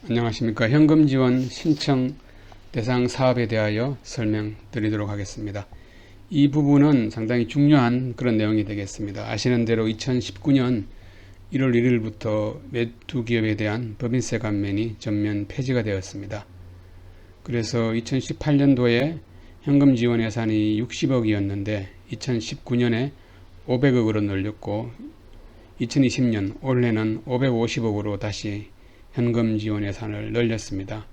안녕하십니까. 현금 지원 신청 대상 사업에 대하여 설명드리도록 하겠습니다. 이 부분은 상당히 중요한 그런 내용이 되겠습니다. 아시는 대로 2019년 1월 1일부터 외투 기업에 대한 법인세 감면이 전면 폐지가 되었습니다. 그래서 2018년도에 현금 지원 예산이 60억이었는데 2019년에 500억으로 늘렸고 2020년 올해는 550억으로 다시 현금 지원 예산을 늘렸습니다.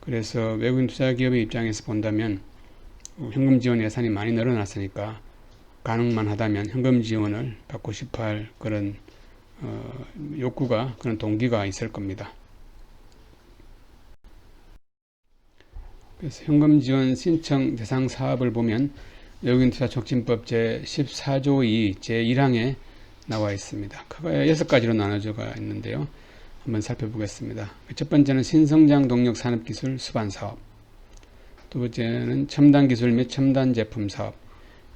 그래서 외국인 투자기업의 입장에서 본다면 현금 지원 예산이 많이 늘어났으니까 가능만 하다면 현금 지원을 받고 싶어 할 그런 욕구가, 그런 동기가 있을 겁니다. 그래서 현금 지원 신청 대상 사업을 보면 외국인 투자 촉진법 제14조 2 제1항에 나와 있습니다. 크게 6가지로 나눠져 있는데요. 한번 살펴보겠습니다. 첫 번째는 신성장 동력 산업기술 수반 사업, 두 번째는 첨단 기술 및 첨단 제품 사업.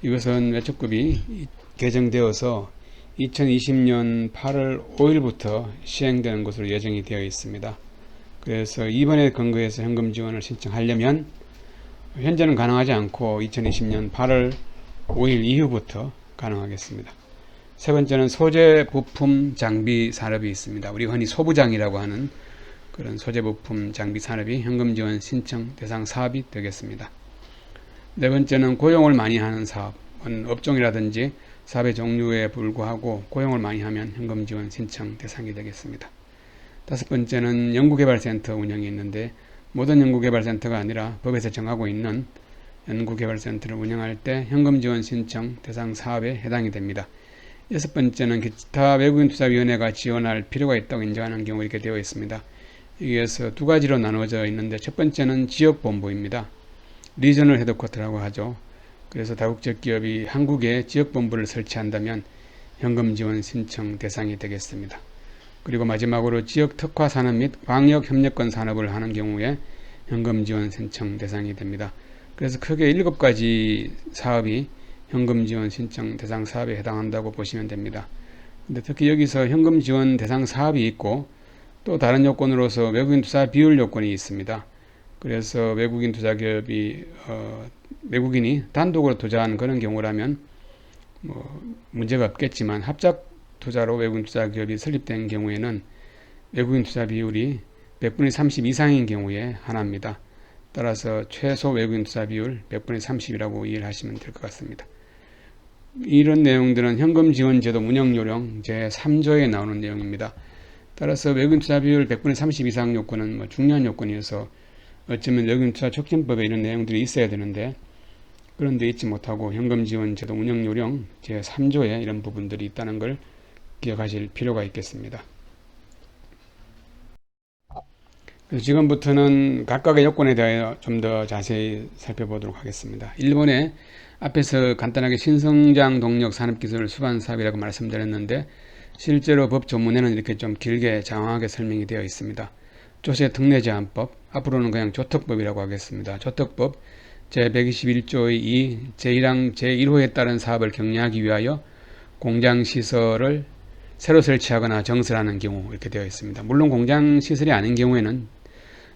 이것은 외초급이 개정되어서 2020년 8월 5일부터 시행되는 것으로 예정이 되어 있습니다. 그래서 이번에 근거해서 현금 지원을 신청하려면 현재는 가능하지 않고 2020년 8월 5일 이후부터 가능하겠습니다. 세 번째는 소재 부품 장비 산업이 있습니다. 우리 흔히 소부장이라고 하는 그런 소재 부품 장비 산업이 현금 지원 신청 대상 사업이 되겠습니다. 네 번째는 고용을 많이 하는 사업, 업종이라든지 사업의 종류에 불구하고 고용을 많이 하면 현금 지원 신청 대상이 되겠습니다. 다섯 번째는 연구개발센터 운영이 있는데 모든 연구개발센터가 아니라 법에서 정하고 있는 연구개발센터를 운영할 때 현금 지원 신청 대상 사업에 해당이 됩니다. 여섯 번째는 기타 외국인 투자위원회가 지원할 필요가 있다고 인정하는 경우 이렇게 되어 있습니다. 여기에서 두 가지로 나누어져 있는데 첫 번째는 지역본부입니다. 리저널 헤드쿼터라고 하죠. 그래서 다국적 기업이 한국에 지역본부를 설치한다면 현금 지원 신청 대상이 되겠습니다. 그리고 마지막으로 지역 특화 산업 및 광역 협력권 산업을 하는 경우에 현금 지원 신청 대상이 됩니다. 그래서 크게 7가지 사업이 현금 지원 신청 대상 사업에 해당한다고 보시면 됩니다. 근데 특히 여기서 현금 지원 대상 사업이 있고 또 다른 요건으로서 외국인 투자 비율 요건이 있습니다. 그래서 외국인 투자기업이 외국인이 단독으로 투자한 그런 경우라면 문제가 없겠지만 합작 투자로 외국인 투자기업이 설립된 경우에는 외국인 투자 비율이 100분의 30 이상인 경우에 하나입니다. 따라서 최소 외국인 투자 비율 100분의 30이라고 이해를 하시면 될 것 같습니다. 이런 내용들은 현금 지원 제도 운영 요령 제3조에 나오는 내용입니다. 따라서 외국인 투자 비율 100분의 30 이상 요건은 중요한 요건이어서 어쩌면 외국인 투자 촉진법에 이런 내용들이 있어야 되는데 그런데 있지 못하고 현금 지원 제도 운영 요령 제3조에 이런 부분들이 있다는 걸 기억하실 필요가 있겠습니다. 그래서 지금부터는 각각의 요건에 대하여 좀 더 자세히 살펴보도록 하겠습니다. 1번에 앞에서 간단하게 신성장 동력 산업기술 수반 사업이라고 말씀드렸는데 실제로 법 조문에는 이렇게 좀 길게 장황하게 설명이 되어 있습니다. 조세 특례 제한법, 앞으로는 그냥 조특법이라고 하겠습니다. 조특법 제121조의 2 제1항 제1호에 따른 사업을 격려하기 위하여 공장시설을 새로 설치하거나 정설하는 경우 이렇게 되어 있습니다. 물론 공장시설이 아닌 경우에는,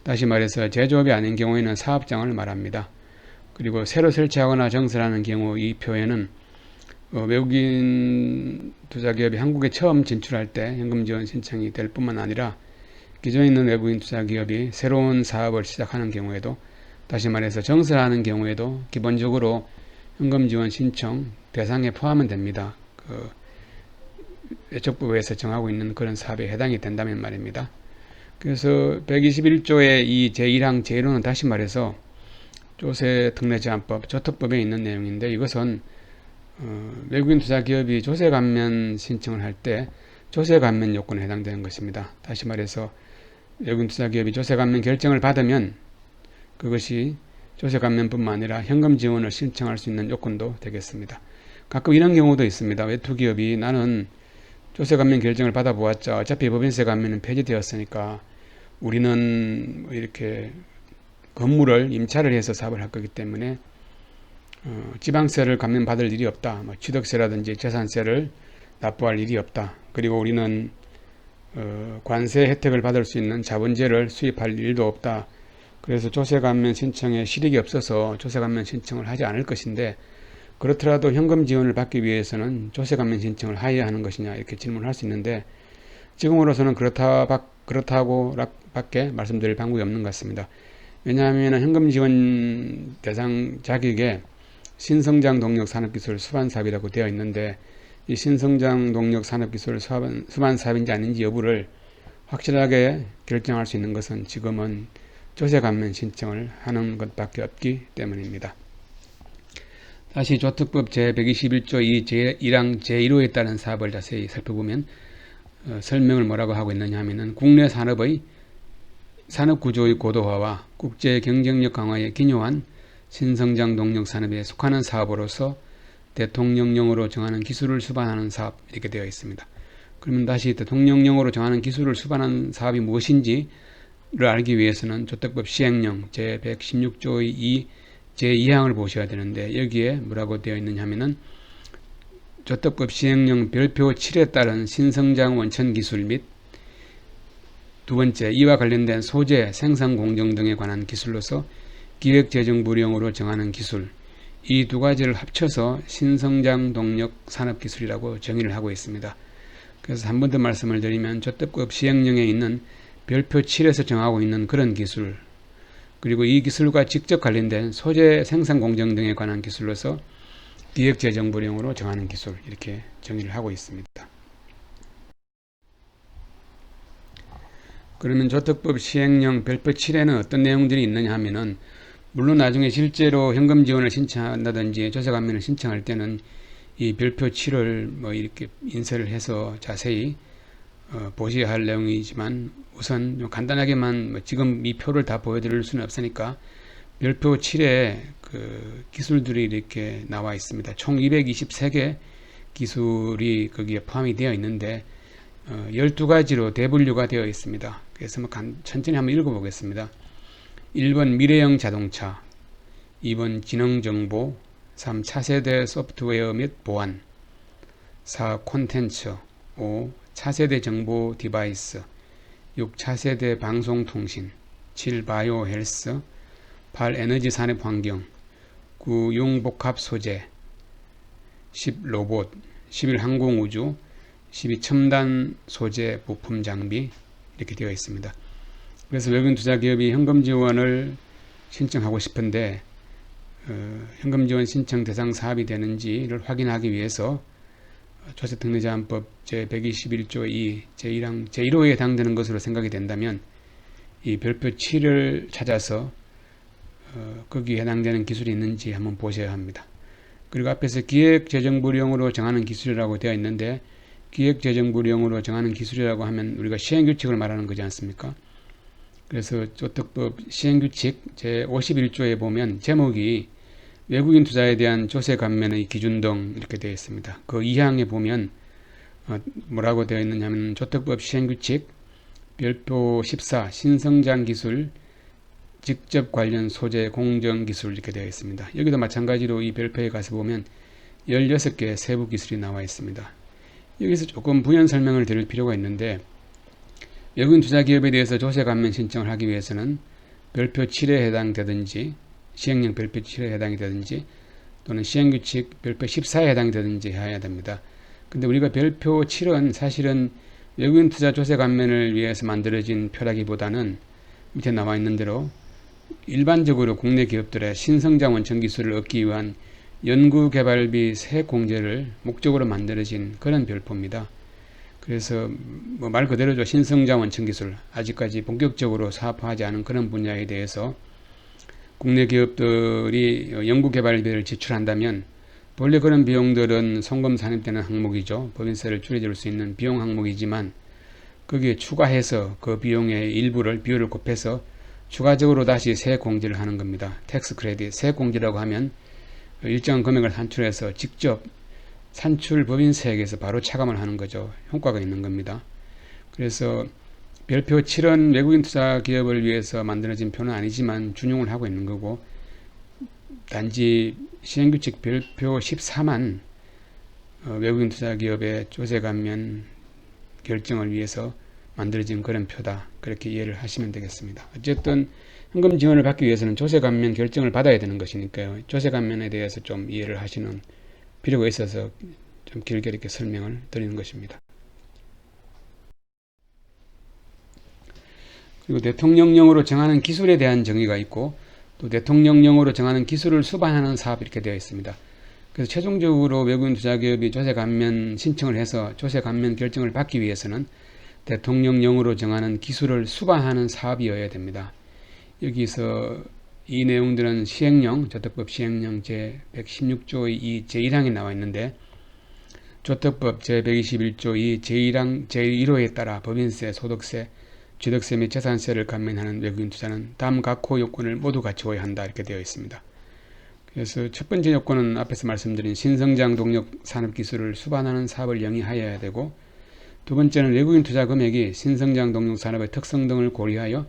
다시 말해서 제조업이 아닌 경우에는 사업장을 말합니다. 그리고 새로 설치하거나 정설하는 경우 이 표현은 외국인 투자기업이 한국에 처음 진출할 때 현금 지원 신청이 될 뿐만 아니라 기존에 있는 외국인 투자기업이 새로운 사업을 시작하는 경우에도, 다시 말해서 정설하는 경우에도 기본적으로 현금 지원 신청 대상에 포함은 됩니다. 외적부에서 정하고 있는 그런 사업에 해당이 된다면 말입니다. 그래서 121조의 이 제1항 제1호는 다시 말해서 조세 특례 제한법 조특법에 있는 내용인데 이것은 외국인 투자기업이 조세 감면 신청을 할 때 조세 감면 요건에 해당되는 것입니다. 다시 말해서 외국인 투자기업이 조세 감면 결정을 받으면 그것이 조세 감면뿐만 아니라 현금 지원을 신청할 수 있는 요건도 되겠습니다. 가끔 이런 경우도 있습니다. 외투기업이 나는 조세 감면 결정을 받아보았자 어차피 법인세 감면은 폐지되었으니까 우리는 이렇게 건물을 임차를 해서 사업을 할 거기 때문에 지방세를 감면받을 일이 없다. 취득세라든지 재산세를 납부할 일이 없다. 그리고 우리는 관세 혜택을 받을 수 있는 자본재를 수입할 일도 없다. 그래서 조세감면 신청에 실익이 없어서 조세감면 신청을 하지 않을 것인데, 그렇더라도 현금 지원을 받기 위해서는 조세감면 신청을 하여야 하는 것이냐 이렇게 질문을 할 수 있는데, 지금으로서는 그렇다고 밖에 말씀드릴 방법이 없는 것 같습니다. 왜냐하면 현금 지원 대상 자격에 신성장 동력 산업기술 수반 사업이라고 되어 있는데, 이 신성장 동력 산업기술 수반 사업인지 아닌지 여부를 확실하게 결정할 수 있는 것은 지금은 조세감면 신청을 하는 것밖에 없기 때문입니다. 다시 조특법 제121조 2 제1항 제1호에 따른 사업을 자세히 살펴보면 설명을 뭐라고 하고 있느냐 하면은 국내 산업의 산업구조의 고도화와 국제 경쟁력 강화에 기여한 신성장 동력 산업에 속하는 사업으로서 대통령령으로 정하는 기술을 수반하는 사업 이렇게 되어 있습니다. 그러면 다시 대통령령으로 정하는 기술을 수반하는 사업이 무엇인지를 알기 위해서는 조특법 시행령 제116조의 2 제2항을 보셔야 되는데, 여기에 뭐라고 되어 있느냐 하면은 조특법 시행령 별표 7에 따른 신성장 원천 기술 및 두 번째, 이와 관련된 소재, 생산 공정 등에 관한 기술로서 기획재정부령으로 정하는 기술, 이 두 가지를 합쳐서 신성장 동력 산업기술이라고 정의를 하고 있습니다. 그래서 한 번 더 말씀을 드리면 조특법 시행령에 있는 별표 7에서 정하고 있는 그런 기술, 그리고 이 기술과 직접 관련된 소재 생산 공정 등에 관한 기술로서 기획재정부령으로 정하는 기술 이렇게 정의를 하고 있습니다. 그러면 조특법 시행령 별표 7에는 어떤 내용들이 있느냐 하면은, 물론 나중에 실제로 현금 지원을 신청한다든지 조세감면을 신청할 때는 이 별표 7을 뭐 이렇게 인쇄를 해서 자세히 보셔야 할 내용이지만, 우선 좀 간단하게만 지금 이 표를 다 보여드릴 수는 없으니까 별표 7에 그 기술들이 이렇게 나와 있습니다. 총 223개 기술이 거기에 포함이 되어 있는데 12가지로 대분류가 되어 있습니다. 그래서 뭐 천천히 한번 읽어보겠습니다. 1번 미래형 자동차, 2번 지능정보, 3 차세대 소프트웨어 및 보안, 4 콘텐츠, 5 차세대 정보 디바이스, 6 차세대 방송통신, 7 바이오 헬스, 8 에너지 산업 환경, 9 융복합 소재, 10 로봇, 11 항공우주, 12 첨단 소재 부품 장비 이렇게 되어 있습니다. 그래서 외국인 투자 기업이 현금 지원을 신청하고 싶은데 현금 지원 신청 대상 사업이 되는지를 확인하기 위해서 조세특례제한법 제121조 2 제1항 제1호에 해당되는 것으로 생각이 된다면 이 별표 7을 찾아서 거기에 해당되는 기술이 있는지 한번 보셔야 합니다. 그리고 앞에서 기획재정부령으로 정하는 기술이라고 되어 있는데, 기획재정부령으로 정하는 기술이라고 하면 우리가 시행규칙을 말하는 거지 않습니까? 그래서 조특법 시행규칙 제51조에 보면 제목이 외국인 투자에 대한 조세 감면의 기준 등 이렇게 되어 있습니다. 그 2항에 보면 뭐라고 되어 있느냐면 조특법 시행규칙 별표 14 신성장 기술 직접 관련 소재 공정 기술 이렇게 되어 있습니다. 여기도 마찬가지로 이 별표에 가서 보면 16개 세부 기술이 나와 있습니다. 여기서 조금 부연 설명을 드릴 필요가 있는데, 외국인 투자 기업에 대해서 조세 감면 신청을 하기 위해서는 별표 7에 해당되든지 시행령 별표 7에 해당이 되든지 또는 시행규칙 별표 14에 해당이 되든지 해야 됩니다. 근데 우리가 별표 7은 사실은 외국인 투자 조세 감면을 위해서 만들어진 표라기보다는 밑에 나와 있는 대로 일반적으로 국내 기업들의 신성장 원천 기술을 얻기 위한 연구개발비 세공제를 목적으로 만들어진 그런 별표입니다. 그래서 뭐 말 그대로죠. 신성장 원천 기술, 아직까지 본격적으로 사업화하지 않은 그런 분야에 대해서 국내 기업들이 연구개발비를 지출한다면 원래 그런 비용들은 송금 산입되는 항목이죠. 법인세를 줄여줄 수 있는 비용 항목이지만 거기에 추가해서 그 비용의 일부를 비율을 곱해서 추가적으로 다시 세액 공제를 하는 겁니다. 텍스 크레딧, 세액 공제라고 하면 일정한 금액을 산출해서 직접 산출 법인세액에서 바로 차감을 하는 거죠. 효과가 있는 겁니다. 그래서 별표 7은 외국인 투자 기업을 위해서 만들어진 표는 아니지만 준용을 하고 있는 거고, 단지 시행규칙 별표 14만 외국인 투자 기업의 조세 감면 결정을 위해서 만들어진 그런 표다. 그렇게 이해를 하시면 되겠습니다. 어쨌든 현금 지원을 받기 위해서는 조세 감면 결정을 받아야 되는 것이니까요. 조세 감면에 대해서 좀 이해를 하시는 필요가 있어서 좀 길게 이렇게 설명을 드리는 것입니다. 그리고 대통령령으로 정하는 기술에 대한 정의가 있고 또 대통령령으로 정하는 기술을 수반하는 사업 이렇게 되어 있습니다. 그래서 최종적으로 외국인 투자기업이 조세 감면 신청을 해서 조세 감면 결정을 받기 위해서는 대통령령으로 정하는 기술을 수반하는 사업이어야 됩니다. 여기서 이 내용들은 시행령, 저택법 시행령 제116조 2 제1항에 나와 있는데 저택법 제121조 2 제1항 제1호에 따라 법인세, 소득세, 취득세 및 재산세를 감면하는 외국인 투자는 다음 각호 요건을 모두 갖추어야 한다 이렇게 되어 있습니다. 그래서 첫 번째 요건은 앞에서 말씀드린 신성장 동력 산업기술을 수반하는 사업을 영위하여야 되고 두 번째는 외국인 투자 금액이 신성장 동력 산업의 특성 등을 고려하여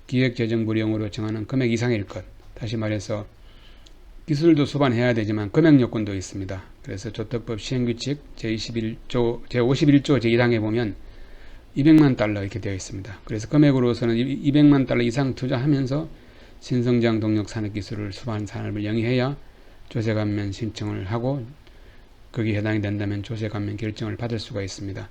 기획재정부령으로 정하는 금액 이상일 것. 다시 말해서 기술도 수반해야 되지만 금액 요건도 있습니다. 그래서 저택법 시행규칙 제51조 제1항에 보면 200만 달러 이렇게 되어 있습니다. 그래서 금액으로서는 200만 달러 이상 투자하면서 신성장 동력 산업기술을 수반 산업을 영위해야 조세 감면 신청을 하고 거기에 해당이 된다면 조세 감면 결정을 받을 수가 있습니다.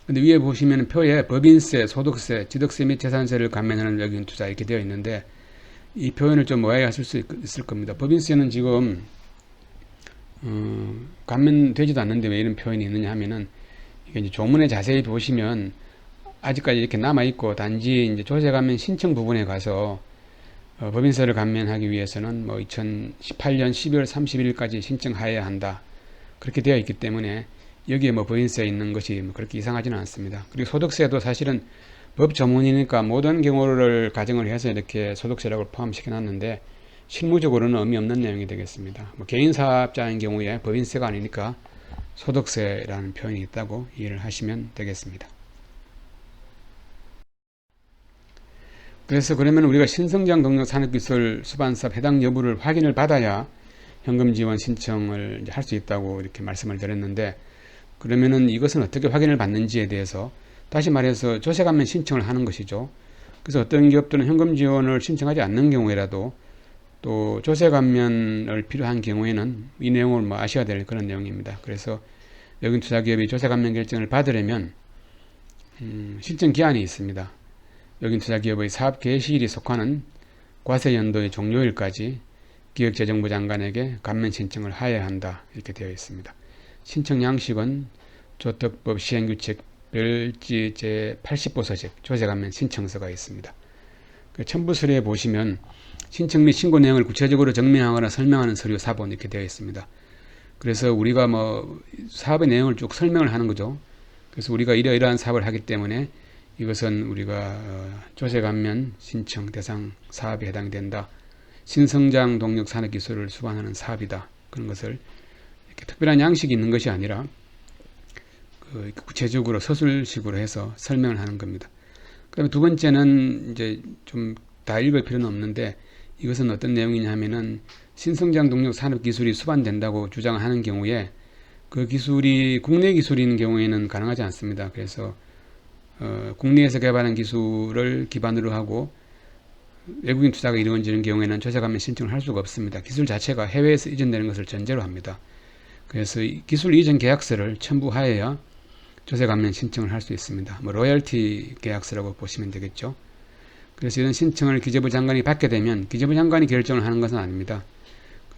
근데 위에 보시면 표에 법인세, 소득세, 취득세 및 재산세를 감면하는 외국인 투자 이렇게 되어 있는데 이 표현을 좀 오해하실 수 있을 겁니다. 법인세는 지금 감면되지도 않는데 왜 이런 표현이 있느냐 하면은 이게 이제 조문에 자세히 보시면 아직까지 이렇게 남아 있고 단지 이제 조세 감면 신청 부분에 가서 법인세를 감면하기 위해서는 뭐 2018년 12월 31일까지 신청하여야 한다. 그렇게 되어 있기 때문에 여기에 뭐 법인세 있는 것이 뭐 그렇게 이상하지는 않습니다. 그리고 소득세도 사실은 법 조문이니까 모든 경우를 가정을 해서 이렇게 소득세라고 포함시켜 놨는데 실무적으로는 의미 없는 내용이 되겠습니다. 뭐 개인 사업자인 경우에 법인세가 아니니까 소득세라는 표현이 있다고 이해를 하시면 되겠습니다. 그래서 그러면 우리가 신성장 동력 산업기술 수반사업 해당 여부를 확인을 받아야 현금 지원 신청을 할 수 있다고 이렇게 말씀을 드렸는데 그러면은 이것은 어떻게 확인을 받는지에 대해서 다시 말해서 조세 감면 신청을 하는 것이죠. 그래서 어떤 기업들은 현금 지원을 신청하지 않는 경우에라도 또 조세 감면을 필요한 경우에는 이 내용을 뭐 아셔야 될 그런 내용입니다. 그래서 외국인 투자기업이 조세 감면 결정을 받으려면 신청 기한이 있습니다. 외국인 투자기업의 사업 개시일이 속하는 과세연도의 종료일까지 기획재정부 장관에게 감면 신청을 하여야 한다 이렇게 되어 있습니다. 신청 양식은 저택법 시행규칙 별지 제80호서식 조세감면 신청서가 있습니다. 그 첨부서류에 보시면 신청 및 신고 내용을 구체적으로 증명하거나 설명하는 서류 사본 이렇게 되어 있습니다. 그래서 우리가 뭐 사업의 내용을 쭉 설명을 하는 거죠. 그래서 우리가 이러이러한 사업을 하기 때문에 이것은 우리가 조세감면 신청 대상 사업에 해당이 된다. 신성장 동력 산업기술을 수반하는 사업이다. 그런 것을 이렇게 특별한 양식이 있는 것이 아니라 구체적으로 서술식으로 해서 설명을 하는 겁니다. 그다음에 두 번째는 이제 좀 다 읽을 필요는 없는데 이것은 어떤 내용이냐 하면은 신성장 동력 산업기술이 수반된다고 주장하는 경우에 그 기술이 국내 기술인 경우에는 가능하지 않습니다. 그래서 국내에서 개발한 기술을 기반으로 하고 외국인 투자가 이루어지는 경우에는 조세 감면 신청을 할 수가 없습니다. 기술 자체가 해외에서 이전되는 것을 전제로 합니다. 그래서 기술 이전 계약서를 첨부하여야 조세 감면 신청을 할 수 있습니다. 뭐 로열티 계약서라고 보시면 되겠죠. 그래서 이런 신청을 기재부 장관이 받게 되면 기재부 장관이 결정을 하는 것은 아닙니다.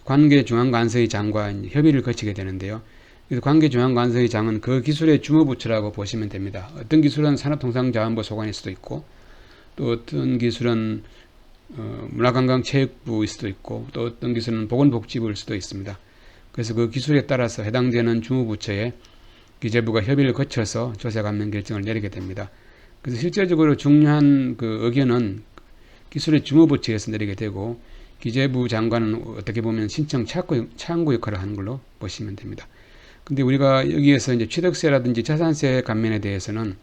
관계 중앙관서의 장과 협의를 거치게 되는데요. 그래서 관계 중앙관서의 장은 그 기술의 주무부처라고 보시면 됩니다. 어떤 기술은 산업통상자원부 소관일 수도 있고 또 어떤 기술은 문화관광체육부일 수도 있고 또 어떤 기술은 보건복지부일 수도 있습니다. 그래서 그 기술에 따라서 해당되는 주무부처에 기재부가 협의를 거쳐서 조세 감면 결정을 내리게 됩니다. 그래서 실제적으로 중요한 그 의견은 기술의 주무부처에서 내리게 되고 기재부 장관은 어떻게 보면 신청 창구 역할을 하는 걸로 보시면 됩니다. 근데 우리가 여기에서 이제 취득세라든지 재산세 감면에 대해서는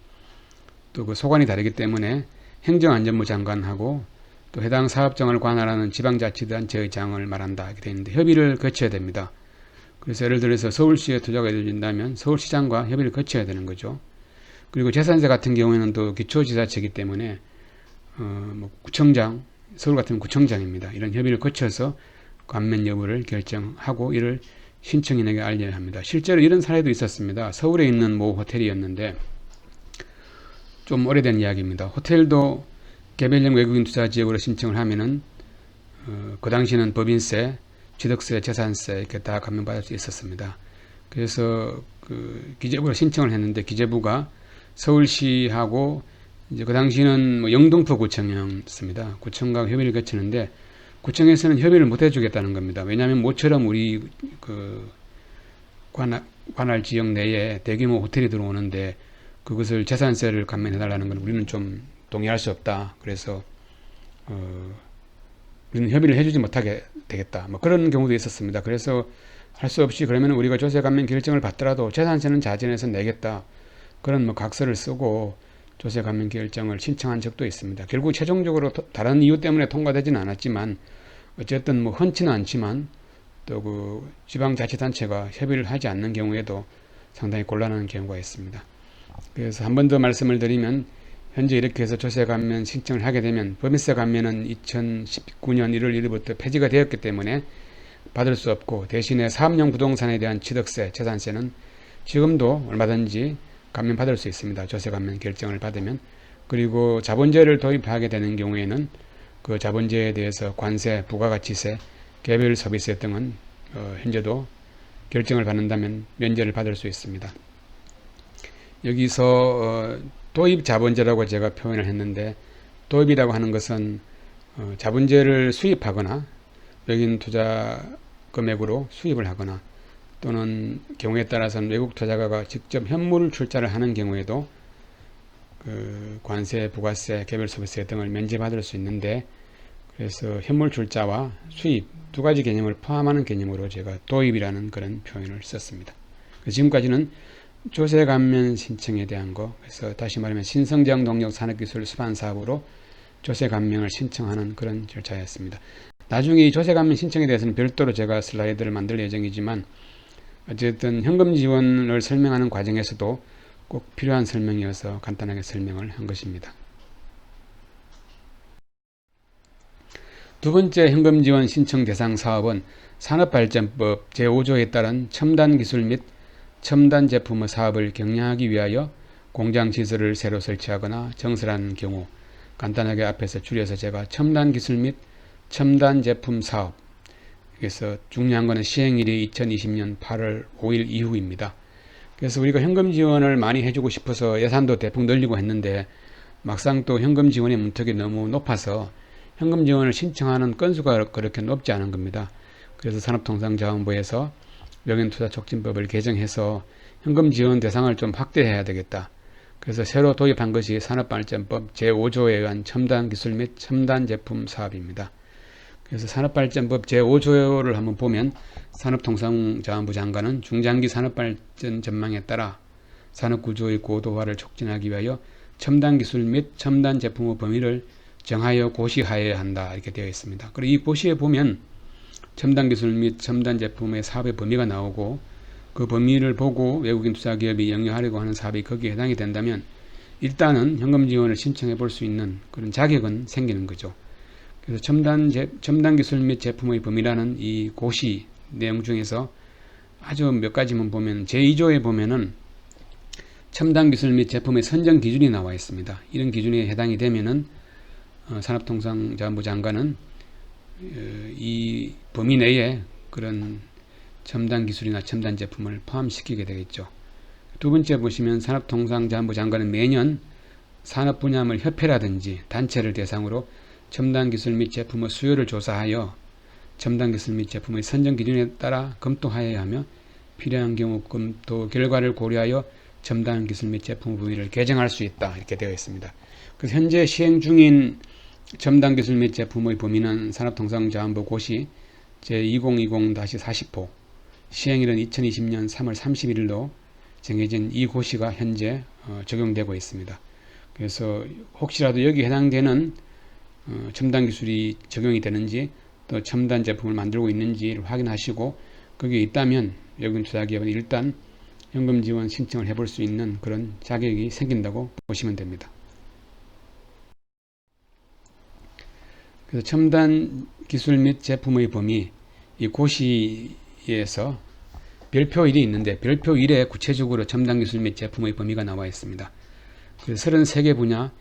또 그 소관이 다르기 때문에 행정안전부 장관하고 또 해당 사업장을 관할하는 지방자치단체의 장을 말한다 이렇게 되어 있는데 협의를 거쳐야 됩니다. 그래서 예를 들어서 서울시에 투자가 이루어진다면 서울시장과 협의를 거쳐야 되는 거죠. 그리고 재산세 같은 경우에는 또 기초지자체이기 때문에 뭐 구청장, 서울 같은 구청장입니다. 이런 협의를 거쳐서 감면 여부를 결정하고 이를 신청인에게 알려야 합니다. 실제로 이런 사례도 있었습니다. 서울에 있는 모 호텔이었는데 좀 오래된 이야기입니다. 호텔도 개별형 외국인 투자 지역으로 신청을 하면은 그 당시는 법인세, 취득세, 재산세 이렇게 다 감면받을 수 있었습니다. 그래서 그 기재부로 신청을 했는데 기재부가 서울시하고 이제 그 당시는 뭐 영등포 구청이었습니다. 구청과 협의를 거치는데 구청에서는 협의를 못 해주겠다는 겁니다. 왜냐하면 모처럼 우리 그 관할 지역 내에 대규모 호텔이 들어오는데 그것을 재산세를 감면해달라는 건 우리는 좀 동의할 수 없다. 그래서 우리는 협의를 해주지 못하게 되겠다. 뭐 그런 경우도 있었습니다. 그래서 할 수 없이 그러면 우리가 조세 감면 결정을 받더라도 재산세는 자진해서 내겠다. 그런 뭐 각서를 쓰고 조세 감면 결정을 신청한 적도 있습니다. 결국 최종적으로 다른 이유 때문에 통과되지는 않았지만 어쨌든 뭐 흔치는 않지만 또 그 지방자치단체가 협의를 하지 않는 경우에도 상당히 곤란한 경우가 있습니다. 그래서 한 번 더 말씀을 드리면 현재 이렇게 해서 조세 감면 신청을 하게 되면 법인세 감면은 2019년 1월 1일부터 폐지가 되었기 때문에 받을 수 없고 대신에 사업용 부동산에 대한 취득세, 재산세는 지금도 얼마든지 감면 받을 수 있습니다. 조세 감면 결정을 받으면. 그리고 자본재를 도입하게 되는 경우에는 그 자본재에 대해서 관세, 부가가치세, 개별 소비세 등은 현재도 결정을 받는다면 면제를 받을 수 있습니다. 여기서 도입 자본재라고 제가 표현을 했는데 도입이라고 하는 것은 자본재를 수입하거나 외국인 투자 금액으로 수입을 하거나 또는 경우에 따라서는 외국 투자가가 직접 현물 출자를 하는 경우에도 그 관세, 부가세, 개별 소비세 등을 면제받을 수 있는데 그래서 현물 출자와 수입 두 가지 개념을 포함하는 개념으로 제가 도입이라는 그런 표현을 썼습니다. 지금까지는 조세 감면 신청에 대한 거, 그래서 다시 말하면 신성장 농력 산업기술 수반 사업으로 조세 감면을 신청하는 그런 절차였습니다. 나중에 이 조세 감면 신청에 대해서는 별도로 제가 슬라이드를 만들 예정이지만 어쨌든 현금 지원을 설명하는 과정에서도 꼭 필요한 설명이어서 간단하게 설명을 한 것입니다. 두 번째 현금 지원 신청 대상 사업은 산업발전법 제5조에 따른 첨단 기술 및 첨단 제품의 사업을 경량하기 위하여 공장 시설을 새로 설치하거나 정설하는 경우, 간단하게 앞에서 줄여서 제가 첨단 기술 및 첨단 제품 사업, 그래서 중요한 것은 시행일이 2020년 8월 5일 이후입니다. 그래서 우리가 현금 지원을 많이 해주고 싶어서 예산도 대폭 늘리고 했는데 막상 또 현금 지원의 문턱이 너무 높아서 현금 지원을 신청하는 건수가 그렇게 높지 않은 겁니다. 그래서 산업통상자원부에서 외국인투자촉진법을 개정해서 현금 지원 대상을 좀 확대해야 되겠다. 그래서 새로 도입한 것이 산업발전법 제5조에 의한 첨단 기술 및 첨단 제품 사업입니다. 그래서 산업발전법 제5조를 한번 보면 산업통상자원부 장관은 중장기 산업발전 전망에 따라 산업구조의 고도화를 촉진하기 위하여 첨단 기술 및 첨단 제품의 범위를 정하여 고시하여야 한다 이렇게 되어 있습니다. 그리고 이 고시에 보면 첨단 기술 및 첨단 제품의 사업의 범위가 나오고 그 범위를 보고 외국인 투자기업이 영위하려고 하는 사업이 거기에 해당이 된다면 일단은 현금 지원을 신청해 볼 수 있는 그런 자격은 생기는 거죠. 그래서 첨단 기술 및 제품의 범위라는 이 고시 내용 중에서 아주 몇 가지만 보면 제2조에 보면은 첨단 기술 및 제품의 선정 기준이 나와 있습니다. 이런 기준에 해당이 되면은 산업통상자원부 장관은 이 범위 내에 그런 첨단 기술이나 첨단 제품을 포함시키게 되겠죠. 두 번째 보시면 산업통상자원부 장관은 매년 산업분야물 협회라든지 단체를 대상으로 첨단 기술 및 제품의 수요를 조사하여 첨단 기술 및 제품의 선정 기준에 따라 검토하여야 하며 필요한 경우 검토 결과를 고려하여 첨단 기술 및 제품 범위를 개정할 수 있다 이렇게 되어 있습니다. 그래서 현재 시행 중인 첨단 기술 및 제품의 범위는 산업통상자원부 고시 제2020-40호 시행일은 2020년 3월 31일로 정해진 이 고시가 현재 적용되고 있습니다. 그래서 혹시라도 여기 해당되는 첨단 기술이 적용이 되는지 또 첨단 제품을 만들고 있는지를 확인하시고 거기에 있다면 외국인 투자기업은 일단 현금 지원 신청을 해볼 수 있는 그런 자격이 생긴다고 보시면 됩니다. 그래서 첨단 기술 및 제품의 범위, 이 고시에서 별표 1이 있는데 별표 1에 구체적으로 첨단 기술 및 제품의 범위가 나와 있습니다. 그래서 33개 분야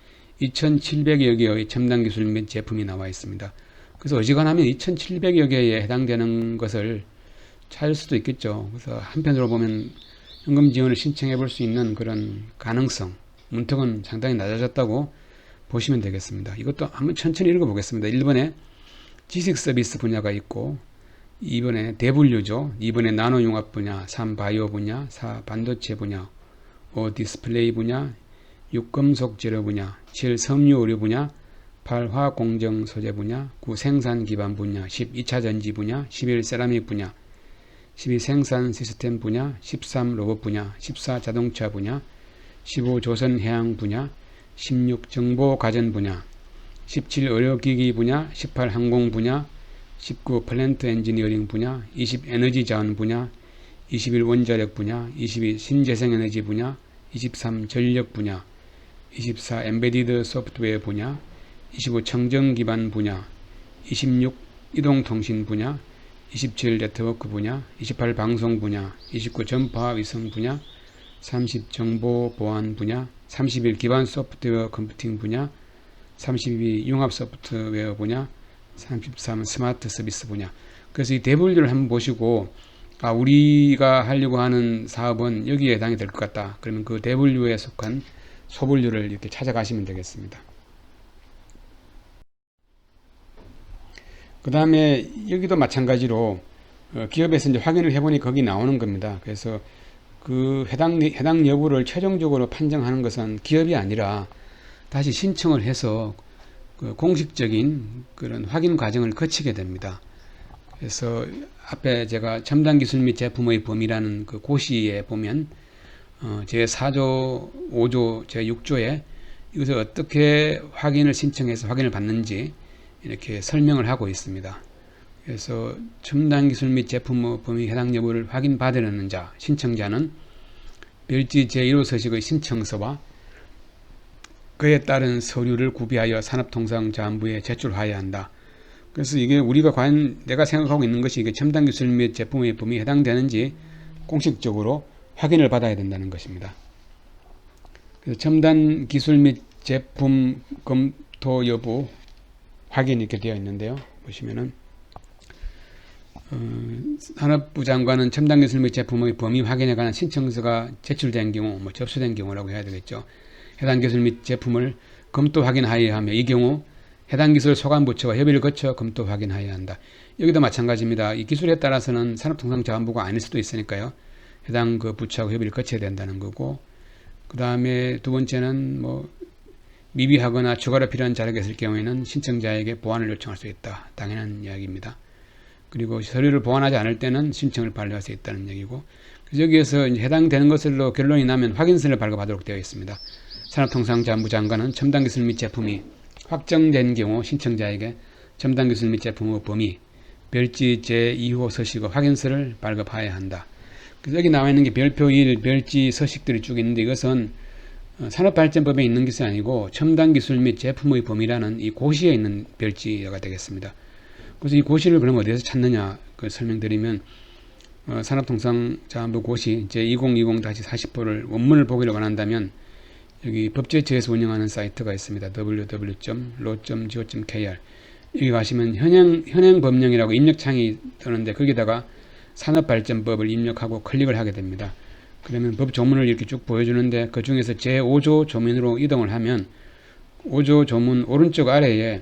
2,700여 개의 첨단 기술 및 제품이 나와 있습니다. 그래서 어지간하면 2,700여 개에 해당되는 것을 찾을 수도 있겠죠. 그래서 한편으로 보면 현금 지원을 신청해 볼 수 있는 그런 가능성, 문턱은 상당히 낮아졌다고 보시면 되겠습니다. 이것도 한번 천천히 읽어보겠습니다. 1번에 지식 서비스 분야가 있고, 2번에 대분류죠. 2번에 나노융합 분야, 3 바이오 분야, 4 반도체 분야, 5 디스플레이 분야, 6 금속 재료 분야, 7 섬유 의료 분야, 8 화학 공정 소재 분야, 9 생산 기반 분야, 10 2차 전지 분야, 11 세라믹 분야, 12 생산 시스템 분야, 13 로봇 분야, 14 자동차 분야, 15 조선 해양 분야, 16 정보 가전 분야, 17 의료기기 분야, 18 항공 분야, 19 플랜트 엔지니어링 분야, 20 에너지 자원 분야, 21 원자력 분야, 22 신재생에너지 분야, 23 전력 분야, 24 엠베디드 소프트웨어 분야, 25 청정 기반 분야, 26 이동통신 분야, 27 네트워크 분야, 28 방송 분야, 29 전파 위성 분야, 30 정보 보안 분야, 31 기반 소프트웨어 컴퓨팅 분야, 32 융합 소프트웨어 분야, 33 스마트 서비스 분야. 그래서 이 대분류를 한번 보시고, 우리가 하려고 하는 사업은 여기에 해당이 될 것 같다. 그러면 그 대분류에 속한 소분류를 이렇게 찾아가시면 되겠습니다. 그 다음에 여기도 마찬가지로 기업에서 이제 확인을 해보니 거기 나오는 겁니다. 그래서 그 해당 여부를 최종적으로 판정하는 것은 기업이 아니라 다시 신청을 해서 그 공식적인 그런 확인 과정을 거치게 됩니다. 그래서 앞에 제가 첨단 기술 및 제품의 범위라는 그 고시에 보면 제4조, 5조, 제6조에 이것을 어떻게 확인을 신청해서 확인을 받는지 이렇게 설명을 하고 있습니다. 그래서 첨단 기술 및 제품 범위 해당 여부를 확인받으려는 자, 신청자는 별지 제1호 서식의 신청서와 그에 따른 서류를 구비하여 산업통상자원부에 제출하여야 한다. 그래서 이게 우리가 과연 내가 생각하고 있는 것이 이게 첨단 기술 및 제품의 범위에 해당되는지 공식적으로 확인을 받아야 된다는 것입니다. 그래서 첨단 기술 및 제품 검토 여부 확인 이렇게 되어 있는데요. 보시면은 산업부 장관은 첨단 기술 및 제품의 범위 확인에 관한 신청서가 제출된 경우, 접수된 경우라고 해야 되겠죠. 해당 기술 및 제품을 검토 확인하여야 하며 이 경우 해당 기술 소관부처와 협의를 거쳐 검토 확인하여야 한다. 여기도 마찬가지입니다. 이 기술에 따라서는 산업통상자원부가 아닐 수도 있으니까요. 해당 그 부처하고 협의를 거쳐야 된다는 거고, 그 다음에 두 번째는 미비하거나 추가로 필요한 자료가 있을 경우에는 신청자에게 보완을 요청할 수 있다. 당연한 이야기입니다. 그리고 서류를 보완하지 않을 때는 신청을 반려할 수 있다는 얘기고, 그래서 여기에서 이제 해당되는 것으로 결론이 나면 확인서를 발급하도록 되어 있습니다. 산업통상자원부 장관은 첨단 기술 및 제품이 확정된 경우 신청자에게 첨단 기술 및 제품의 범위, 별지 제2호 서식의 확인서를 발급하여야 한다. 그래서 여기 나와 있는 게 별표 1, 별지 서식들이 쭉 있는데 이것은 산업발전법에 있는 것이 아니고 첨단 기술 및 제품의 범위라는 이 고시에 있는 별지가 되겠습니다. 그래서 이 고시를 그럼 어디에서 찾느냐 설명드리면 산업통상자원부 고시 제2020-40호를 원문을 보기를 원한다면 여기 법제처에서 운영하는 사이트가 있습니다. www.law.go.kr 여기 가시면 현행 법령이라고 입력창이 뜨는데 거기다가 산업발전법을 입력하고 클릭을 하게 됩니다. 그러면 법 조문을 이렇게 쭉 보여주는데 그 중에서 제5조 조문으로 이동을 하면 5조 조문 오른쪽 아래에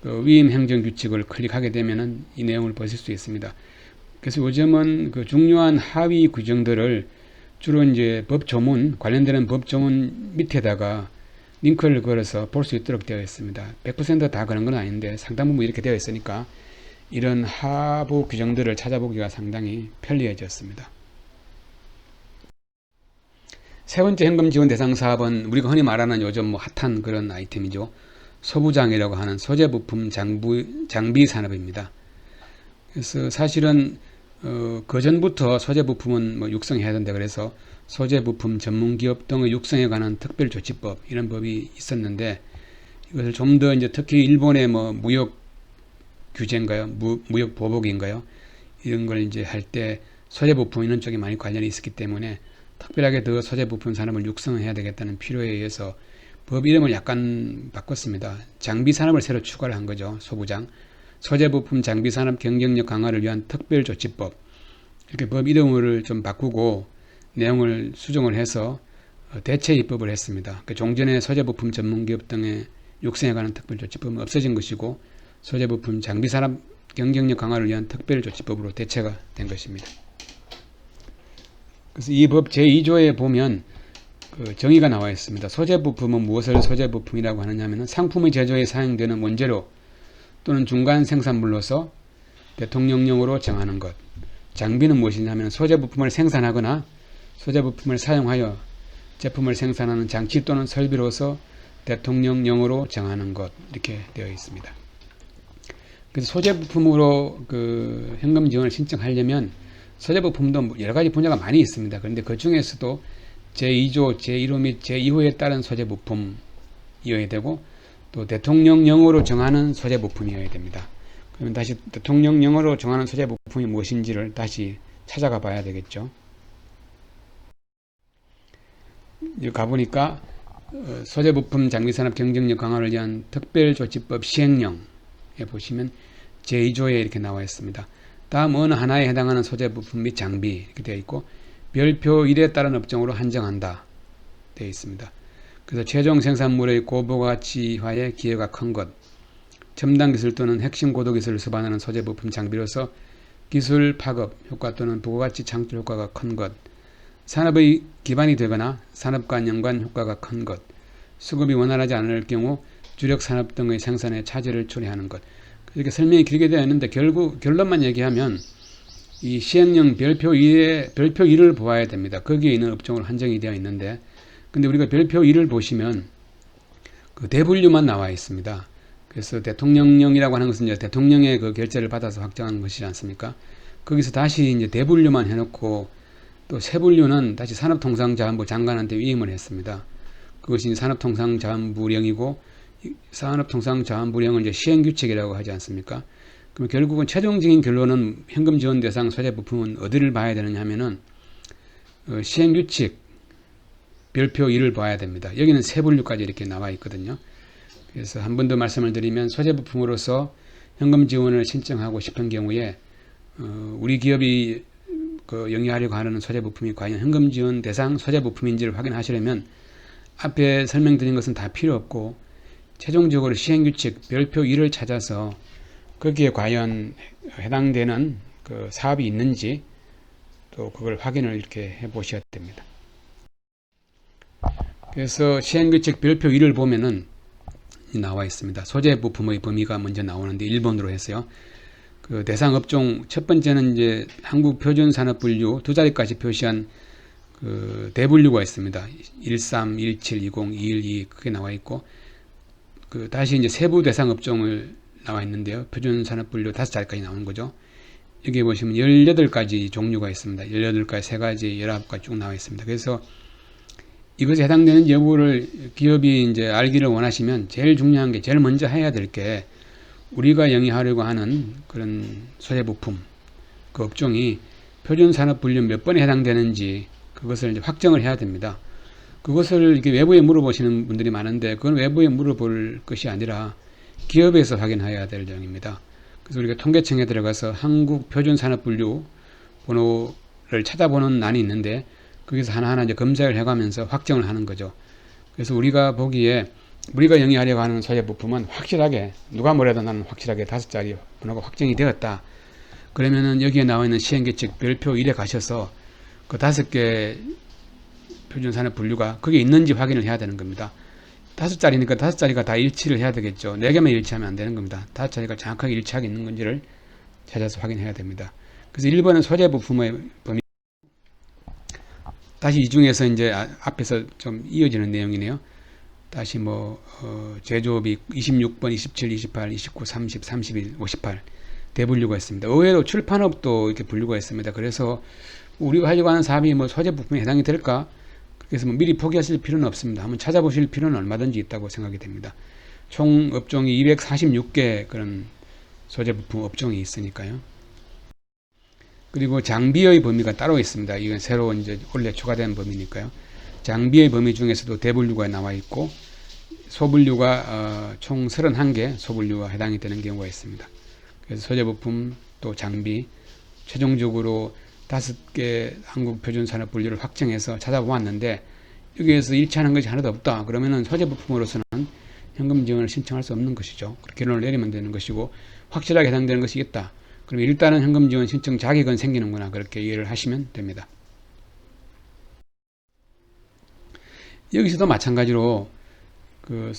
그 위임 행정규칙을 클릭하게 되면은 이 내용을 보실 수 있습니다. 그래서 요즘은 그 중요한 하위 규정들을 주로 이제 법 조문, 관련되는 법 조문 밑에다가 링크를 걸어서 볼 수 있도록 되어 있습니다. 100% 다 그런 건 아닌데 상당 부분 이렇게 되어 있으니까 이런 하부 규정들을 찾아보기가 상당히 편리해졌습니다. 세 번째 현금 지원 대상 사업은 우리가 흔히 말하는 요즘 핫한 그런 아이템이죠. 소부장이라고 하는 소재 부품 장비 산업입니다. 그래서 사실은 그 전부터 소재 부품은 뭐 육성해야 된다 그래서 소재 부품 전문 기업 등의 육성에 관한 특별 조치법 이런 법이 있었는데 이것을 좀 더 이제 특히 일본의 뭐 무역 규제인가요? 무역 보복인가요? 이런 걸 이제 할 때 소재 부품 이런 쪽에 많이 관련이 있었기 때문에 특별하게 더 소재 부품 산업을 육성해야 되겠다는 필요에 의해서 법 이름을 약간 바꿨습니다. 장비 산업을 새로 추가를 한 거죠. 소부장. 소재 부품 장비 산업 경쟁력 강화를 위한 특별 조치법. 이렇게 법 이름을 좀 바꾸고 내용을 수정을 해서 대체 입법을 했습니다. 종전의 소재 부품 전문 기업 등의 육성에 관한 특별 조치법은 없어진 것이고 소재 부품 장비 산업 경쟁력 강화를 위한 특별 조치법으로 대체가 된 것입니다. 그래서 이 법 제2조에 보면 그 정의가 나와 있습니다. 소재 부품은 무엇을 소재 부품이라고 하느냐면 상품의 제조에 사용되는 원재료 또는 중간 생산물로서 대통령령으로 정하는 것. 장비는 무엇이냐면 소재 부품을 생산하거나 소재 부품을 사용하여 제품을 생산하는 장치 또는 설비로서 대통령령으로 정하는 것 이렇게 되어 있습니다. 그래서 소재 부품으로 그 현금 지원을 신청하려면 소재 부품도 여러 가지 분야가 많이 있습니다. 그런데 그 중에서도 제2조, 제1호 및 제2호에 따른 소재 부품이어야 되고 또 대통령령으로 정하는 소재 부품이어야 됩니다. 그러면 다시 대통령령으로 정하는 소재 부품이 무엇인지를 다시 찾아가 봐야 되겠죠. 여기 가보니까 소재 부품 장비 산업 경쟁력 강화를 위한 특별조치법 시행령에 보시면 제2조에 이렇게 나와 있습니다. 다음 어느 하나에 해당하는 소재 부품 및 장비 이렇게 되어 있고 별표 1에 따른 업종으로 한정한다 되어 있습니다. 그래서 최종 생산물의 고부가치화에 기여가 큰 것, 첨단 기술 또는 핵심 고도 기술을 수반하는 소재 부품 장비로서 기술 파급 효과 또는 부가가치 창출 효과가 큰 것, 산업의 기반이 되거나 산업 간 연관 효과가 큰 것, 수급이 원활하지 않을 경우 주력 산업 등의 생산에 차질을 초래하는 것. 이렇게 설명이 길게 되어 있는데 결국 결론만 얘기하면 이 시행령 별표 1을 보아야 됩니다. 거기에 있는 업종으로 한정이 되어 있는데 근데 우리가 별표 1을 보시면 그 대분류만 나와 있습니다. 그래서 대통령령이라고 하는 것은 이제 대통령의 그 결재를 받아서 확정하는 것이지 않습니까? 거기서 다시 이제 대분류만 해놓고 또 세분류는 다시 산업통상자원부 장관한테 위임을 했습니다. 그것이 산업통상자원부령이고 산업통상자원부령은 이제 시행규칙이라고 하지 않습니까? 그럼 결국은 최종적인 결론은 현금 지원 대상 소재 부품은 어디를 봐야 되느냐 하면은 시행규칙 별표 1을 봐야 됩니다. 여기는 세분류까지 이렇게 나와 있거든요. 그래서 한 번 더 말씀을 드리면 소재 부품으로서 현금 지원을 신청하고 싶은 경우에 우리 기업이 영위하려고 하는 소재 부품이 과연 현금 지원 대상 소재 부품인지를 확인하시려면 앞에 설명드린 것은 다 필요 없고 최종적으로 시행규칙 별표 1을 찾아서 거기에 과연 해당되는 그 사업이 있는지 또 그걸 확인을 이렇게 해 보셔야 됩니다. 그래서 시행규칙 별표 1을 보면은 나와 있습니다. 소재 부품의 범위가 먼저 나오는데 1번으로 했어요. 그 대상 업종 첫 번째는 이제 한국 표준 산업 분류 두 자리까지 표시한 그 대분류가 있습니다. 13, 17, 20, 212 그게 나와 있고 그 다시 이제 세부 대상 업종을 나와 있는데요. 표준 산업 분류 5자리까지 나오는 거죠. 여기 보시면 18가지 종류가 있습니다. 18가지, 3가지, 19가지 쭉 나와 있습니다. 그래서 이것에 해당되는 여부를 기업이 이제 알기를 원하시면 제일 중요한 게 제일 먼저 해야 될 게 우리가 영위하려고 하는 그런 소재 부품 그 업종이 표준 산업 분류 몇 번에 해당되는지 그것을 이제 확정을 해야 됩니다. 그것을 이렇게 외부에 물어보시는 분들이 많은데 그건 외부에 물어볼 것이 아니라 기업에서 확인해야 될 내용입니다. 그래서 우리가 통계청에 들어가서 한국 표준 산업 분류 번호를 찾아보는 난이 있는데 거기서 하나하나 이제 검색을 해가면서 확정을 하는 거죠. 그래서 우리가 보기에 우리가 영위하려고 하는 소재 부품은 확실하게 누가 뭐래도 나는 확실하게 5자리 번호가 확정이 되었다. 그러면은 여기에 나와 있는 시행규칙 별표 1에 가셔서 그 5개 표준 산업 분류가 거기에 있는지 확인을 해야 되는 겁니다. 5자리니까 5자리가 다 일치를 해야 되겠죠. 4개만 일치하면 안 되는 겁니다. 5자리가 정확하게 일치하게 있는 건지를 찾아서 확인해야 됩니다. 그래서 1번은 소재 부품의 범위. 다시 이 중에서 이제 앞에서 좀 이어지는 내용이네요. 다시 제조업이 26번, 27, 28, 29, 30, 31, 58 대분류가 있습니다. 의외로 출판업도 이렇게 분류가 있습니다. 그래서 우리가 하려고 하는 사업이 뭐 소재 부품에 해당이 될까? 그래서 뭐 미리 포기하실 필요는 없습니다. 한번 찾아보실 필요는 얼마든지 있다고 생각이 됩니다. 총 업종이 246개 그런 소재 부품 업종이 있으니까요. 그리고 장비의 범위가 따로 있습니다. 이건 새로 이제 원래 추가된 범위니까요. 장비의 범위 중에서도 대분류가 나와 있고 소분류가 총 31개 소분류가 해당이 되는 경우가 있습니다. 그래서 소재 부품 또 장비 최종적으로 5개 한국 표준 산업 분류를 확정해서 찾아보았는데 여기에서 일치하는 것이 하나도 없다. 그러면은 소재 부품으로서는 현금 지원을 신청할 수 없는 것이죠. 그렇게 결론을 내리면 되는 것이고 확실하게 해당되는 것이 있다. 그럼 일단은 현금 지원 신청 자격은 생기는구나. 그렇게 이해를 하시면 됩니다. 여기서도 마찬가지로 그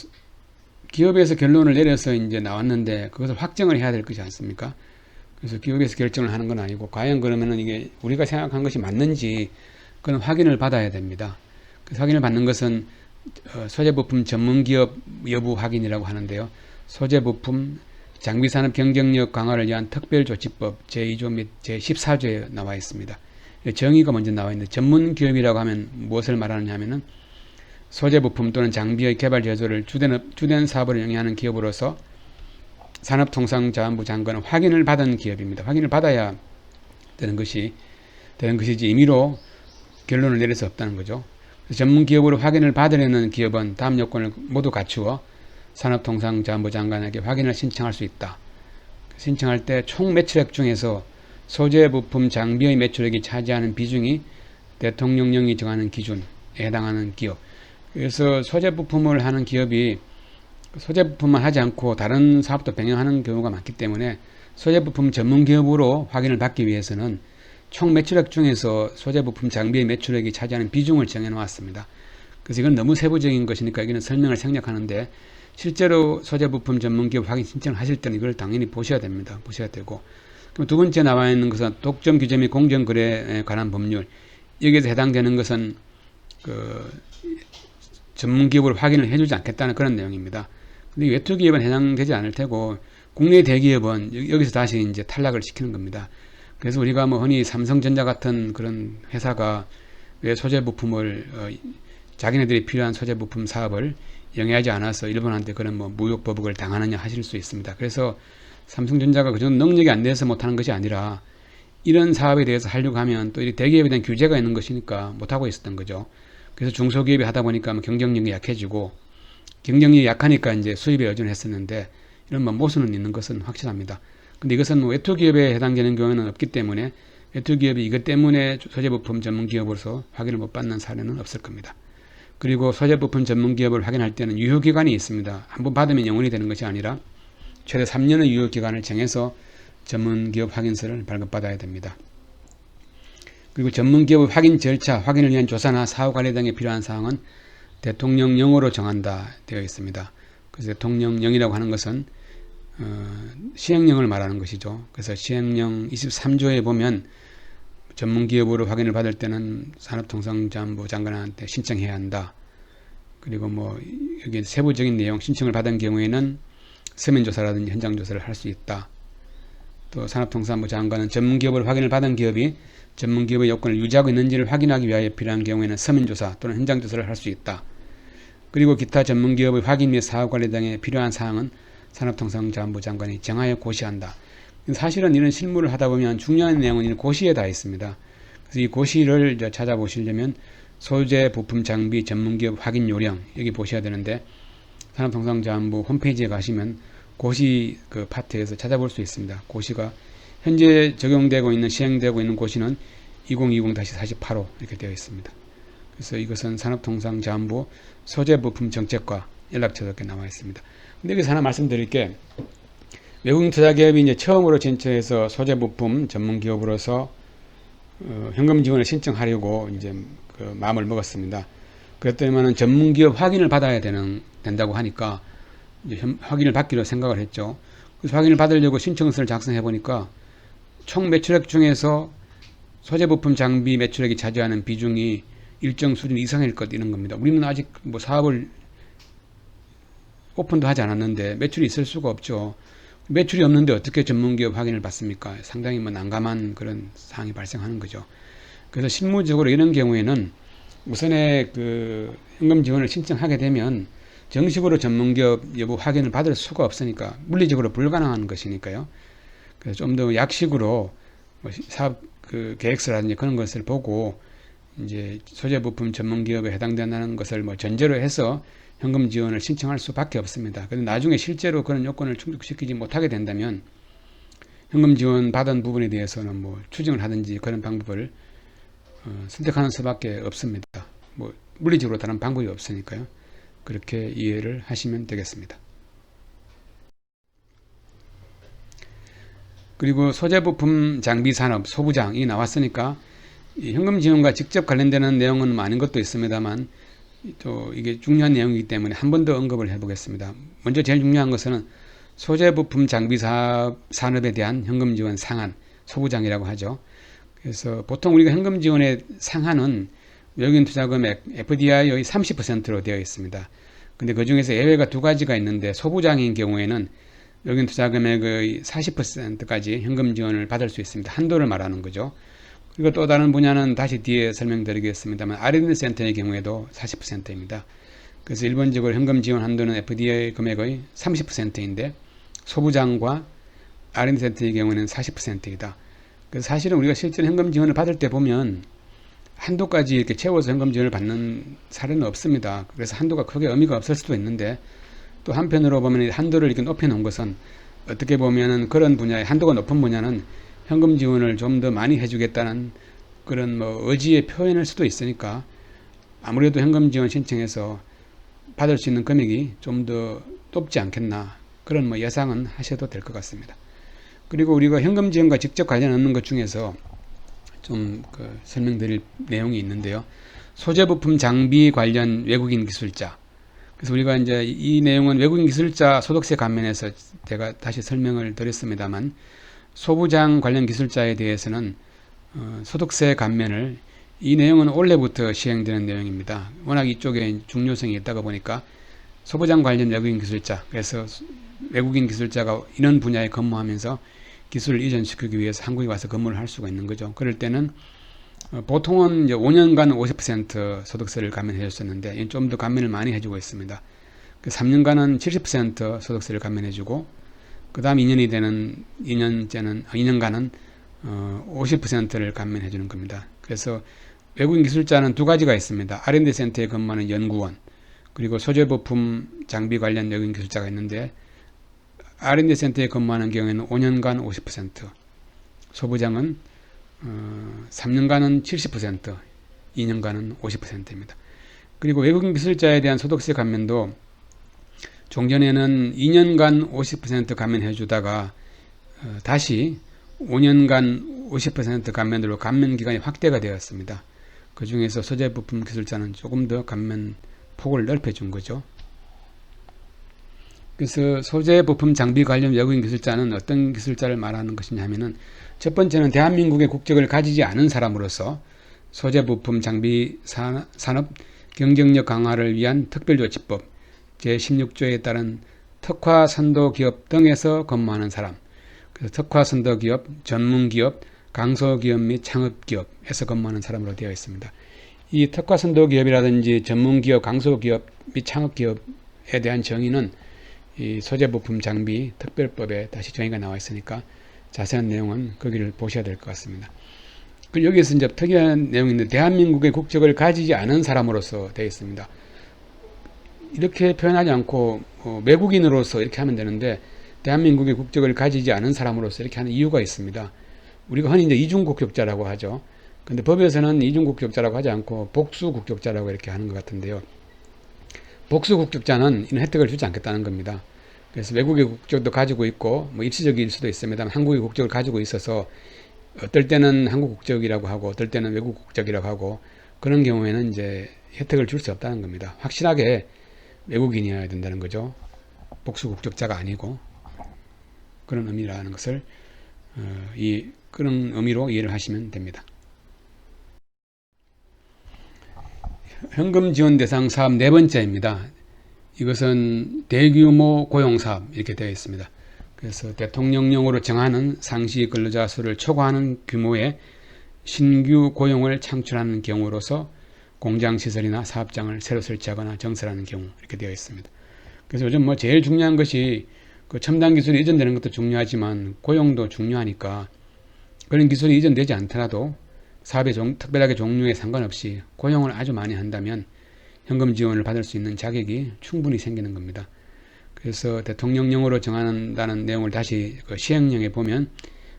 기업에서 결론을 내려서 이제 나왔는데 그것을 확정을 해야 될 것이 않습니까? 그래서 기업에서 결정을 하는 건 아니고 과연 그러면은 이게 우리가 생각한 것이 맞는지 그런 확인을 받아야 됩니다. 그래서 확인을 받는 것은 소재부품 전문기업 여부 확인이라고 하는데요. 소재부품 장비산업 경쟁력 강화를 위한 특별조치법 제2조 및 제14조에 나와 있습니다. 정의가 먼저 나와 있는데 전문기업이라고 하면 무엇을 말하느냐 하면은 소재부품 또는 장비의 개발 제조를 주된 사업을 영위하는 기업으로서 산업통상자원부 장관은 확인을 받은 기업입니다. 확인을 받아야 되는 것이지 임의로 결론을 내릴 수 없다는 거죠. 전문기업으로 확인을 받으려는 기업은 다음 요건을 모두 갖추어 산업통상자원부 장관에게 확인을 신청할 수 있다. 신청할 때 총 매출액 중에서 소재부품 장비의 매출액이 차지하는 비중이 대통령령이 정하는 기준에 해당하는 기업. 그래서 소재부품을 하는 기업이 소재부품만 하지 않고 다른 사업도 병행하는 경우가 많기 때문에 소재부품 전문기업으로 확인을 받기 위해서는 총 매출액 중에서 소재부품 장비의 매출액이 차지하는 비중을 정해 놓았습니다. 그래서 이건 너무 세부적인 것이니까 여기는 설명을 생략하는데 실제로 소재부품 전문기업 확인 신청을 하실 때는 이걸 당연히 보셔야 됩니다. 보셔야 되고 그럼 두 번째 나와 있는 것은 독점 규제 및 공정거래에 관한 법률. 여기에서 해당되는 것은 그 전문기업으로 확인을 해주지 않겠다는 그런 내용입니다. 근데 외투기업은 해당되지 않을 테고 국내 대기업은 여기서 다시 이제 탈락을 시키는 겁니다. 그래서 우리가 뭐 흔히 삼성전자 같은 그런 회사가 왜 소재부품을 자기네들이 필요한 소재부품 사업을 영위하지 않아서 일본한테 그런 뭐 무역보복을 당하느냐 하실 수 있습니다. 그래서 삼성전자가 그 정도 능력이 안 돼서 못하는 것이 아니라 이런 사업에 대해서 하려고 하면 또 이 대기업에 대한 규제가 있는 것이니까 못하고 있었던 거죠. 그래서 중소기업이 하다 보니까 뭐 경쟁력이 약해지고 경쟁력이 약하니까 이제 수입에 의존했었는데 이런 뭐 모순은 있는 것은 확실합니다. 근데 이것은 뭐 외투기업에 해당되는 경우는 없기 때문에 외투기업이 이것 때문에 소재부품 전문기업으로서 확인을 못 받는 사례는 없을 겁니다. 그리고 소재부품 전문기업을 확인할 때는 유효기간이 있습니다. 한번 받으면 영원히 되는 것이 아니라 최대 3년의 유효기간을 정해서 전문기업 확인서를 발급받아야 됩니다. 그리고 전문기업 확인 절차, 확인을 위한 조사나 사후관리 등에 필요한 사항은 대통령령으로 정한다 되어 있습니다. 그래서 대통령령이라고 하는 것은 시행령을 말하는 것이죠. 그래서 시행령 23조에 보면 전문기업으로 확인을 받을 때는 산업통상자원부 장관한테 신청해야 한다. 그리고 뭐 여기 세부적인 내용 신청을 받은 경우에는 서면조사라든지 현장조사를 할 수 있다. 또 산업통상부 장관은 전문기업을 확인을 받은 기업이 전문기업의 요건을 유지하고 있는지를 확인하기 위하여 필요한 경우에는 서면조사 또는 현장조사를 할 수 있다. 그리고 기타 전문기업의 확인 및 사업관리 등에 필요한 사항은 산업통상자원부 장관이 정하여 고시한다. 사실은 이런 실무를 하다 보면 중요한 내용은 이 고시에 다 있습니다. 그래서 이 고시를 이제 찾아보시려면 소재 부품 장비 전문기업 확인 요령 여기 보셔야 되는데 산업통상자원부 홈페이지에 가시면 고시 그 파트에서 찾아볼 수 있습니다. 고시가 현재 적용되고 있는 시행되고 있는 고시는 2020-48호 이렇게 되어 있습니다. 그래서 이것은 산업통상자원부 소재부품 정책과 연락처가 이렇게 나와 있습니다. 근데 여기서 하나 말씀드릴 게 외국인 투자기업이 이제 처음으로 진출해서 소재부품 전문기업으로서 현금 지원을 신청하려고 이제 그 마음을 먹었습니다. 그랬더니만은 전문기업 확인을 받아야 된다고 하니까 이제 확인을 받기로 생각을 했죠. 그래서 확인을 받으려고 신청서를 작성해 보니까 총 매출액 중에서 소재부품 장비 매출액이 차지하는 비중이 일정 수준 이상일 것 이런 겁니다. 우리는 아직 뭐 사업을 오픈도 하지 않았는데 매출이 있을 수가 없죠. 매출이 없는데 어떻게 전문기업 확인을 받습니까? 상당히 뭐 난감한 그런 상황이 발생하는 거죠. 그래서 실무적으로 이런 경우에는 우선에 그 현금 지원을 신청하게 되면 정식으로 전문기업 여부 확인을 받을 수가 없으니까 물리적으로 불가능한 것이니까요. 그래서 좀 더 약식으로 뭐 사업 그 계획서라든지 그런 것을 보고 이제 소재 부품 전문기업에 해당된다는 것을 뭐 전제로 해서 현금 지원을 신청할 수밖에 없습니다. 그런데 나중에 실제로 그런 요건을 충족시키지 못하게 된다면 현금 지원 받은 부분에 대해서는 뭐 추징을 하든지 그런 방법을 선택하는 수밖에 없습니다. 뭐 물리적으로 다른 방법이 없으니까요. 그렇게 이해를 하시면 되겠습니다. 그리고 소재부품 장비산업 소부장이 나왔으니까 현금 지원과 직접 관련되는 내용은 많은 것도 있습니다만 또 이게 중요한 내용이기 때문에 한 번 더 언급을 해보겠습니다. 먼저 제일 중요한 것은 소재부품 장비산업에 대한 현금 지원 상한 소부장이라고 하죠. 그래서 보통 우리가 현금 지원의 상한은 외국인 투자 금액 FDI의 30%로 되어 있습니다. 근데 그 중에서 예외가 두 가지가 있는데 소부장인 경우에는 외국인 투자 금액의 40%까지 현금 지원을 받을 수 있습니다. 한도를 말하는 거죠. 그리고 또 다른 분야는 다시 뒤에 설명드리겠습니다만 R&D 센터의 경우에도 40%입니다. 그래서 일반적으로 현금 지원 한도는 FDI 금액의 30%인데 소부장과 R&D 센터의 경우에는 40%이다. 그래서 사실은 우리가 실제로 현금 지원을 받을 때 보면 한도까지 이렇게 채워서 현금 지원을 받는 사례는 없습니다. 그래서 한도가 크게 의미가 없을 수도 있는데 또 한편으로 보면 한도를 이렇게 높여 놓은 것은 어떻게 보면은 그런 분야의 한도가 높은 분야는 현금 지원을 좀 더 많이 해주겠다는 그런 뭐 의지의 표현일 수도 있으니까 아무래도 현금 지원 신청해서 받을 수 있는 금액이 좀 더 높지 않겠나 그런 뭐 예상은 하셔도 될 것 같습니다. 그리고 우리가 현금 지원과 직접 관련 없는 것 중에서 좀 설명드릴 내용이 있는데요. 소재 부품 장비 관련 외국인 기술자. 그래서 우리가 이제 이 내용은 외국인 기술자 소득세 감면에서 제가 다시 설명을 드렸습니다만 소부장 관련 기술자에 대해서는 소득세 감면을 이 내용은 올해부터 시행되는 내용입니다. 워낙 이쪽에 중요성이 있다가 보니까 소부장 관련 외국인 기술자, 그래서 외국인 기술자가 이런 분야에 근무하면서 기술을 이전시키기 위해서 한국에 와서 근무를 할 수가 있는 거죠. 그럴 때는 보통은 이제 5년간 50% 소득세를 감면해 줬었는데 좀 더 감면을 많이 해주고 있습니다. 3년간은 70% 소득세를 감면해 주고 그 다음 2년간은 50%를 감면해 주는 겁니다. 그래서 외국인 기술자는 두 가지가 있습니다. R&D 센터에 근무하는 연구원 그리고 소재부품 장비 관련 외국인 기술자가 있는데 R&D 센터에 근무하는 경우에는 5년간 50%, 소부장은 3년간은 70%, 2년간은 50%입니다. 그리고 외국인 기술자에 대한 소득세 감면도 종전에는 2년간 50% 감면해 주다가 다시 5년간 50% 감면으로 감면 기간이 확대가 되었습니다. 그 중에서 소재부품 기술자는 조금 더 감면 폭을 넓혀 준 거죠. 그래서 소재 부품 장비 관련 외국인 기술자는 어떤 기술자를 말하는 것이냐 하면은 첫 번째는 대한민국의 국적을 가지지 않은 사람으로서 소재 부품 장비 산업 경쟁력 강화를 위한 특별조치법 제16조에 따른 특화 선도 기업 등에서 근무하는 사람, 그래서 특화 선도 기업, 전문 기업, 강소 기업 및 창업 기업에서 근무하는 사람으로 되어 있습니다. 이 특화 선도 기업이라든지 전문 기업, 강소 기업 및 창업 기업에 대한 정의는 이 소재 부품 장비 특별법에 다시 정의가 나와 있으니까 자세한 내용은 거기를 보셔야 될 것 같습니다. 그리고 여기에서 이제 특이한 내용인데 대한민국의 국적을 가지지 않은 사람으로서 되어 있습니다. 이렇게 표현하지 않고 외국인으로서 이렇게 하면 되는데 대한민국의 국적을 가지지 않은 사람으로서 이렇게 하는 이유가 있습니다. 우리가 흔히 이제 이중국적자라고 하죠. 근데 법에서는 이중국적자라고 하지 않고 복수국적자라고 이렇게 하는 것 같은데요. 복수국적자는 이런 혜택을 주지 않겠다는 겁니다. 그래서 외국의 국적도 가지고 있고 뭐 입시적일 수도 있습니다만 한국의 국적을 가지고 있어서 어떨 때는 한국 국적이라고 하고 어떨 때는 외국 국적이라고 하고 그런 경우에는 이제 혜택을 줄 수 없다는 겁니다. 확실하게 외국인이어야 된다는 거죠. 복수국적자가 아니고 그런 의미라는 것을 그런 의미로 이해를 하시면 됩니다. 현금 지원 대상 사업 네 번째입니다. 이것은 대규모 고용 사업 이렇게 되어 있습니다. 그래서 대통령령으로 정하는 상시 근로자 수를 초과하는 규모의 신규 고용을 창출하는 경우로서 공장시설이나 사업장을 새로 설치하거나 정설하는 경우 이렇게 되어 있습니다. 그래서 요즘 뭐 제일 중요한 것이 그 첨단 기술이 이전되는 것도 중요하지만 고용도 중요하니까 그런 기술이 이전되지 않더라도 사업의 특별하게 종류에 상관없이 고용을 아주 많이 한다면 현금 지원을 받을 수 있는 자격이 충분히 생기는 겁니다. 그래서 대통령령으로 정한다는 내용을 다시 그 시행령에 보면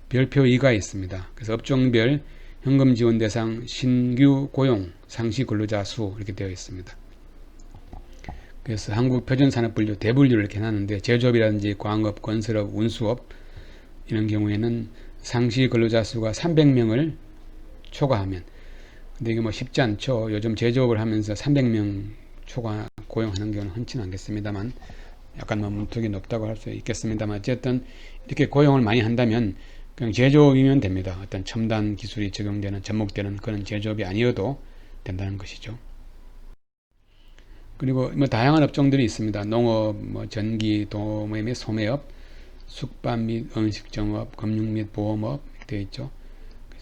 별표 2가 있습니다. 그래서 업종별 현금 지원 대상 신규 고용 상시 근로자 수 이렇게 되어 있습니다. 그래서 한국표준산업분류 대분류를 이렇게 해놨는데 제조업이라든지 광업, 건설업, 운수업 이런 경우에는 상시 근로자 수가 300명을 초과하면, 근데 이게 뭐 쉽지 않죠. 요즘 제조업을 하면서 300명 초과 고용하는 경우는 흔치는 않겠습니다만, 약간 뭐 문턱이 높다고 할 수 있겠습니다만, 어쨌든 이렇게 고용을 많이 한다면 그냥 제조업이면 됩니다. 어떤 첨단 기술이 적용되는 접목되는 그런 제조업이 아니어도 된다는 것이죠. 그리고 뭐 다양한 업종들이 있습니다. 농업, 뭐 전기, 도매 및 소매업, 숙박 및 음식점업, 금융 및 보험업 이렇게 되어 있죠.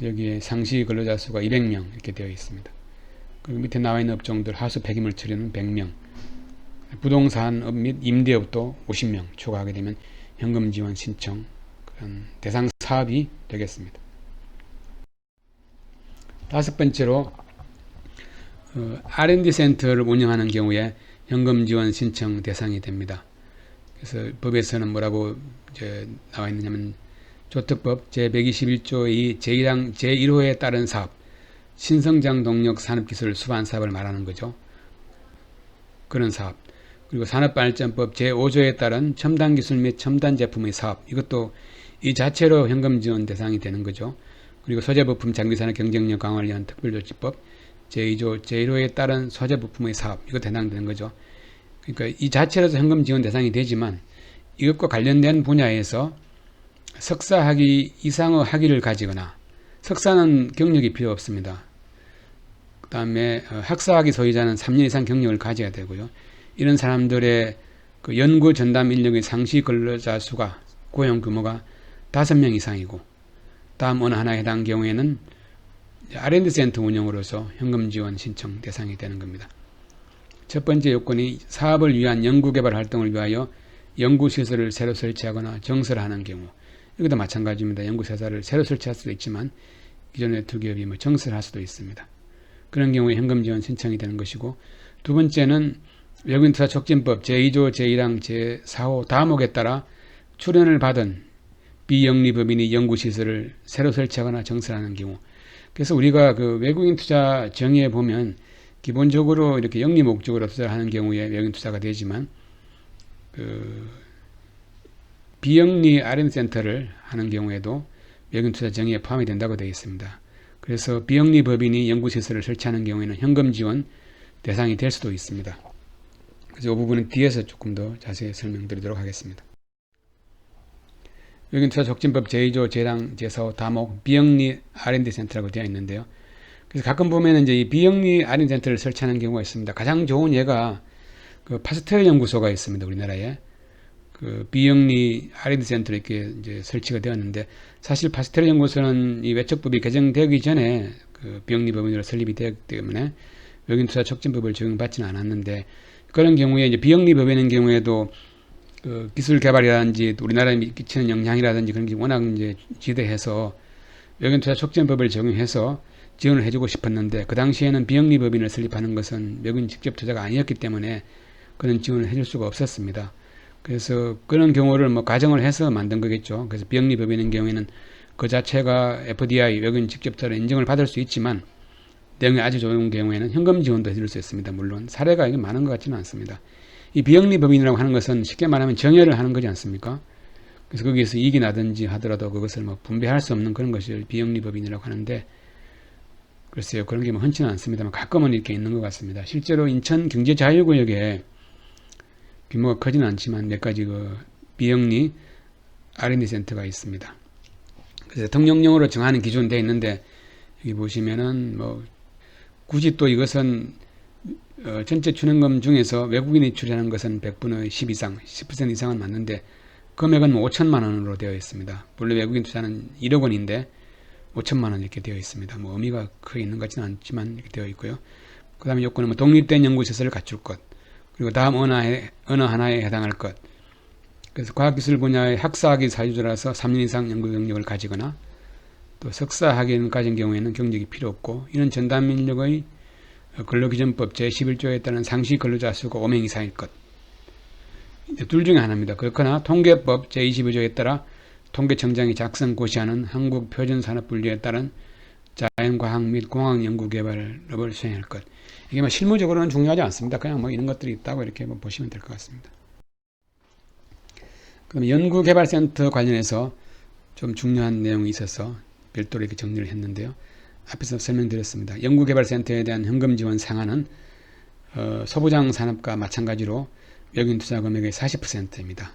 여기에 상시 근로자 수가 200명 이렇게 되어 있습니다. 그리고 밑에 나와 있는 업종들 하수 폐기물 처리는 100명, 부동산업 및 임대업도 50명 초과하게 되면 현금 지원 신청 그런 대상 사업이 되겠습니다. 다섯 번째로 R&D 센터를 운영하는 경우에 현금 지원 신청 대상이 됩니다. 그래서 법에서는 뭐라고 이제 나와 있느냐면 조특법 제121조 2 제1항 제1호에 따른 사업, 신성장 동력 산업기술 수반 사업을 말하는 거죠. 그런 사업. 그리고 산업발전법 제5조에 따른 첨단기술 및 첨단 제품의 사업, 이것도 이 자체로 현금 지원 대상이 되는 거죠. 그리고 소재부품 장비산업 경쟁력 강화를 위한 특별조치법 제2조 제1호에 따른 소재부품의 사업, 이거 해당되는 거죠. 그러니까 이 자체로서 현금 지원 대상이 되지만 이것과 관련된 분야에서 석사학위 이상의 학위를 가지거나, 석사는 경력이 필요 없습니다. 그 다음에 학사학위 소유자는 3년 이상 경력을 가져야 되고요. 이런 사람들의 그 연구 전담 인력의 상시 근로자 수가 고용 규모가 5명 이상이고, 다음 어느 하나에 해당 경우에는 R&D 센터 운영으로서 현금 지원 신청 대상이 되는 겁니다. 첫 번째 요건이 사업을 위한 연구개발 활동을 위하여 연구시설을 새로 설치하거나 정설하는 경우, 이것도 마찬가지입니다. 연구시설을 새로 설치할 수도 있지만 기존의 투기업이 뭐 정설할 수도 있습니다. 그런 경우에 현금 지원 신청이 되는 것이고, 두 번째는 외국인투자 촉진법 제2조 제1항 제4호 다목에 따라 출연을 받은 비영리법인이 연구시설을 새로 설치하거나 정설하는 경우, 그래서 우리가 그 외국인 투자 정의에 보면 기본적으로 이렇게 영리 목적으로 투자를 하는 경우에 외국인 투자가 되지만, 그 비영리 R&D 센터를 하는 경우에도 외국인 투자 정의에 포함이 된다고 되어 있습니다. 그래서 비영리 법인이 연구시설을 설치하는 경우에는 현금 지원 대상이 될 수도 있습니다. 그래서 이 부분은 뒤에서 조금 더 자세히 설명드리도록 하겠습니다. 외국인투자촉진법 제2조 제1항 제4호 다목 비영리 R&D 센터라고 되어 있는데요. 그래서 가끔 보면 이제 이 비영리 R&D 센터를 설치하는 경우가 있습니다. 가장 좋은 예가 그 파스텔 연구소가 있습니다. 우리나라에 그 비영리 R&D 센터로 이렇게 이제 설치가 되었는데, 사실 파스텔 연구소는 이 외척법이 개정되기 전에 그 비영리 법인으로 설립이 되었기 때문에 외국인투자촉진법을 적용받지는 않았는데, 그런 경우에 이제 비영리 법인인 경우에도 그 기술 개발이라든지 우리나라에 끼치는 영향이라든지 그런 게 워낙 이제 지대해서 외국인투자촉진법을 적용해서 지원을 해주고 싶었는데, 그 당시에는 비영리 법인을 설립하는 것은 외국인 직접 투자가 아니었기 때문에 그런 지원을 해줄 수가 없었습니다. 그래서 그런 경우를 뭐 가정을 해서 만든 거겠죠. 그래서 비영리 법인인 경우에는 그 자체가 FDI 외국인 직접 투자를 인정을 받을 수 있지만, 내용이 아주 좋은 경우에는 현금 지원도 해줄 수 있습니다. 물론 사례가 이게 많은 것 같지는 않습니다. 이 비영리 법인이라고 하는 것은 쉽게 말하면 정여를 하는 거지 않습니까? 그래서 거기에서 이익이 나든지 하더라도 그것을 뭐 분배할 수 없는 그런 것을 비영리 법인이라고 하는데, 글쎄요, 그런 게 뭐 흔치는 않습니다만 가끔은 이렇게 있는 것 같습니다. 실제로 인천 경제자유구역에 규모가 크지는 않지만 몇 가지 그 비영리 R&D 센터가 있습니다. 그래서 대통령령으로 정하는 기준 되어 있는데, 여기 보시면은 뭐 굳이 또 이것은 전체 출연금 중에서 외국인이 출연하는 것은 100분의 10 이상, 10% 이상은 맞는데, 금액은 뭐 5천만 원으로 되어 있습니다. 본래 외국인 투자는 1억 원인데 5천만 원 이렇게 되어 있습니다. 뭐 의미가 크게 있는 것 같지는 않지만 이렇게 되어 있고요. 그 다음에 요건은 뭐 독립된 연구시설을 갖출 것, 그리고 다음 어느 하나에 해당할 것. 그래서 과학기술 분야의 학사학위 사유자라서 3년 이상 연구 경력을 가지거나 또 석사학위를 가진 경우에는 경력이 필요 없고, 이는 전담 인력의 근로기준법 제11조에 따른 상시 근로자 수가 5명 이상일 것. 둘 중에 하나입니다. 그렇거나 통계법 제22조에 따라 통계청장이 작성 고시하는 한국표준산업분류에 따른 자연과학 및 공학연구개발업을 수행할 것. 이게 뭐 실무적으로는 중요하지 않습니다. 그냥 뭐 이런 것들이 있다고 이렇게 뭐 보시면 될 것 같습니다. 그럼 연구개발센터 관련해서 좀 중요한 내용이 있어서 별도로 이렇게 정리를 했는데요. 앞에서 설명드렸습니다. 연구개발센터에 대한 현금 지원 상한은 소부장 산업과 마찬가지로 외국인 투자 금액의 40%입니다.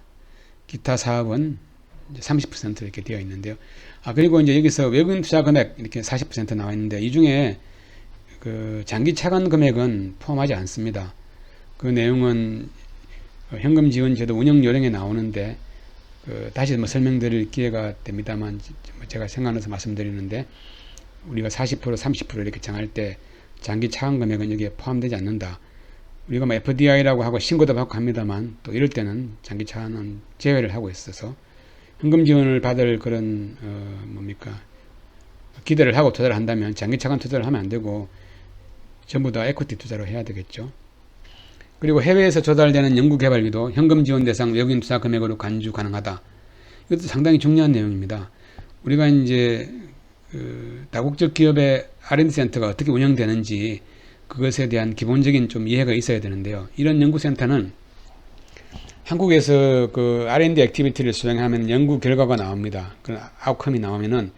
기타 사업은 30% 이렇게 되어 있는데요. 그리고 이제 여기서 외국인 투자 금액 이렇게 40% 나와 있는데, 이 중에 그 장기 차관 금액은 포함하지 않습니다. 그 내용은 현금 지원 제도 운영 요령에 나오는데, 다시 뭐 설명드릴 기회가 됩니다만 제가 생각나서 말씀드리는데, 우리가 40% 30% 이렇게 정할 때 장기 차관 금액은 여기에 포함되지 않는다. 우리가 뭐 FDI라고 하고 신고도 받고 합니다만, 또 이럴 때는 장기 차관은 제외를 하고 있어서 현금 지원을 받을 그런 기대를 하고 투자를 한다면 장기 차관 투자를 하면 안 되고 전부 다 에쿼티 투자로 해야 되겠죠. 그리고 해외에서 조달되는 연구개발비도 현금 지원 대상 외국인 투자 금액으로 간주 가능하다. 이것도 상당히 중요한 내용입니다. 우리가 이제 다국적 기업의 R&D 센터가 어떻게 운영되는지 그것에 대한 기본적인 좀 이해가 있어야 되는데요. 이런 연구센터는 한국에서 그 R&D 액티비티를 수행하면 연구 결과가 나옵니다. 그런 아웃컴이 나오면은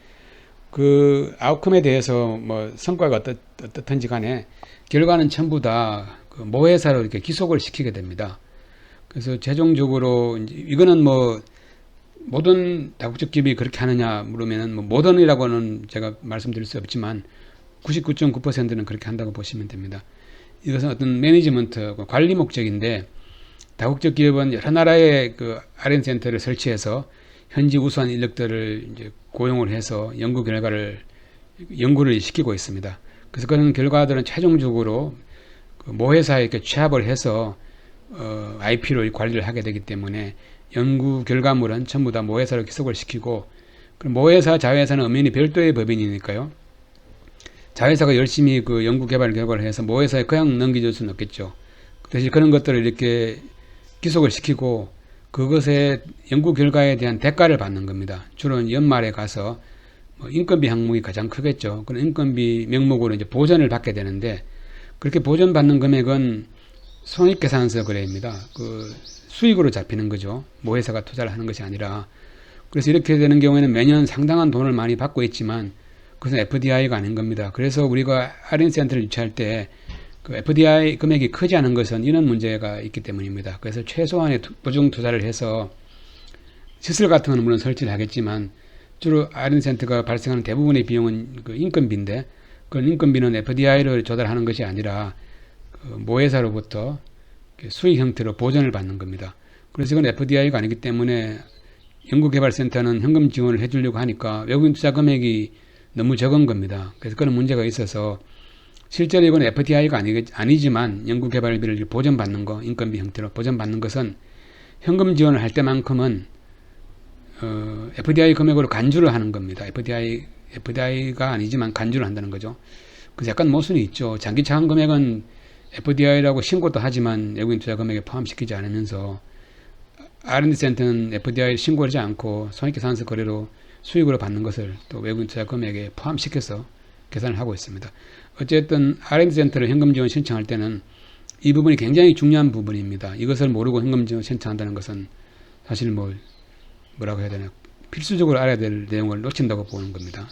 그 아웃컴에 대해서 뭐 성과가 어떻든지 간에 결과는 전부 다 그 모회사로 이렇게 기속을 시키게 됩니다. 그래서 최종적으로 이거는 뭐 모든 다국적 기업이 그렇게 하느냐 물으면은 뭐 모든이라고는 제가 말씀드릴 수 없지만 99.9%는 그렇게 한다고 보시면 됩니다. 이것은 어떤 매니지먼트 관리 목적인데, 다국적 기업은 여러 나라의 그 R&D 센터를 설치해서 현지 우수한 인력들을 이제 고용을 해서 연구를 시키고 있습니다. 그래서 그런 결과들은 최종적으로 그 모회사에 이렇게 취합을 해서 IP로 관리를 하게 되기 때문에 연구 결과물은 전부 다 모회사로 기속을 시키고, 그럼 모회사 자회사는 엄연히 별도의 법인이니까요. 자회사가 열심히 그 연구 개발 결과를 해서 모회사에 그냥 넘겨줄 수는 없겠죠. 대신 그런 것들을 이렇게 기속을 시키고 그것의 연구 결과에 대한 대가를 받는 겁니다. 주로 연말에 가서 뭐 인건비 항목이 가장 크겠죠. 그런 인건비 명목으로 이제 보전을 받게 되는데, 그렇게 보전받는 금액은 손익계산서 거래입니다. 그 수익으로 잡히는 거죠. 모회사가 투자를 하는 것이 아니라. 그래서 이렇게 되는 경우에는 매년 상당한 돈을 많이 받고 있지만 그것은 FDI가 아닌 겁니다. 그래서 우리가 R&D 센터를 유치할 때 그 FDI 금액이 크지 않은 것은 이런 문제가 있기 때문입니다. 그래서 최소한의 보증 투자를 해서 시설 같은 건 물론 설치를 하겠지만 주로 R&D 센터가 발생하는 대부분의 비용은 그 인건비인데, 그런 인건비는 FDI를 조달하는 것이 아니라 그 모회사로부터 수익 형태로 보전을 받는 겁니다. 그래서 이건 FDI가 아니기 때문에 연구개발센터는 현금 지원을 해주려고 하니까 외국인 투자 금액이 너무 적은 겁니다. 그래서 그런 문제가 있어서 실제로 이건 FDI가 아니지만 연구개발비를 보전받는 거, 인건비 형태로 보전받는 것은 현금 지원을 할 때만큼은 FDI 금액으로 간주를 하는 겁니다. FDI가 아니지만 간주를 한다는 거죠. 그래서 약간 모순이 있죠. 장기 차관 금액은 FDI라고 신고도 하지만 외국인 투자 금액에 포함시키지 않으면서 R&D 센터는 FDI 신고를 하지 않고 손익계산서 거래로 수익으로 받는 것을 또 외국인 투자 금액에 포함시켜서 계산을 하고 있습니다. 어쨌든 R&D 센터를 현금 지원 신청할 때는 이 부분이 굉장히 중요한 부분입니다. 이것을 모르고 현금 지원 신청한다는 것은 사실 뭐라고 해야 되나, 필수적으로 알아야 될 내용을 놓친다고 보는 겁니다.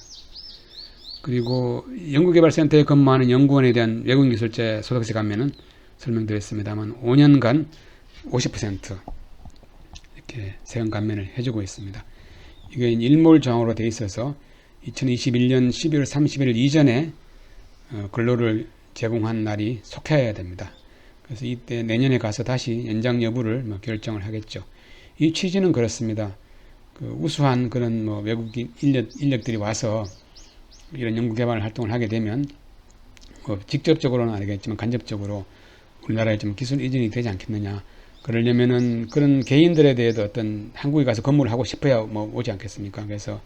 그리고 연구개발센터에 근무하는 연구원에 대한 외국인 기술자 소득세 감면은 설명드렸습니다만 5년간 50% 이렇게 세금 감면을 해주고 있습니다. 이게 일몰 조항으로 되어 있어서 2021년 12월 30일 이전에 근로를 제공한 날이 속해야 됩니다. 그래서 이때 내년에 가서 다시 연장 여부를 결정을 하겠죠. 이 취지는 그렇습니다. 그 우수한 그런 뭐 외국인 인력들이 와서 이런 연구개발 활동을 하게 되면 뭐 직접적으로는 아니겠지만 간접적으로 우리나라에 좀 기술 이전이 되지 않겠느냐. 그러려면은 그런 개인들에 대해서 어떤 한국에 가서 근무를 하고 싶어야 뭐 오지 않겠습니까? 그래서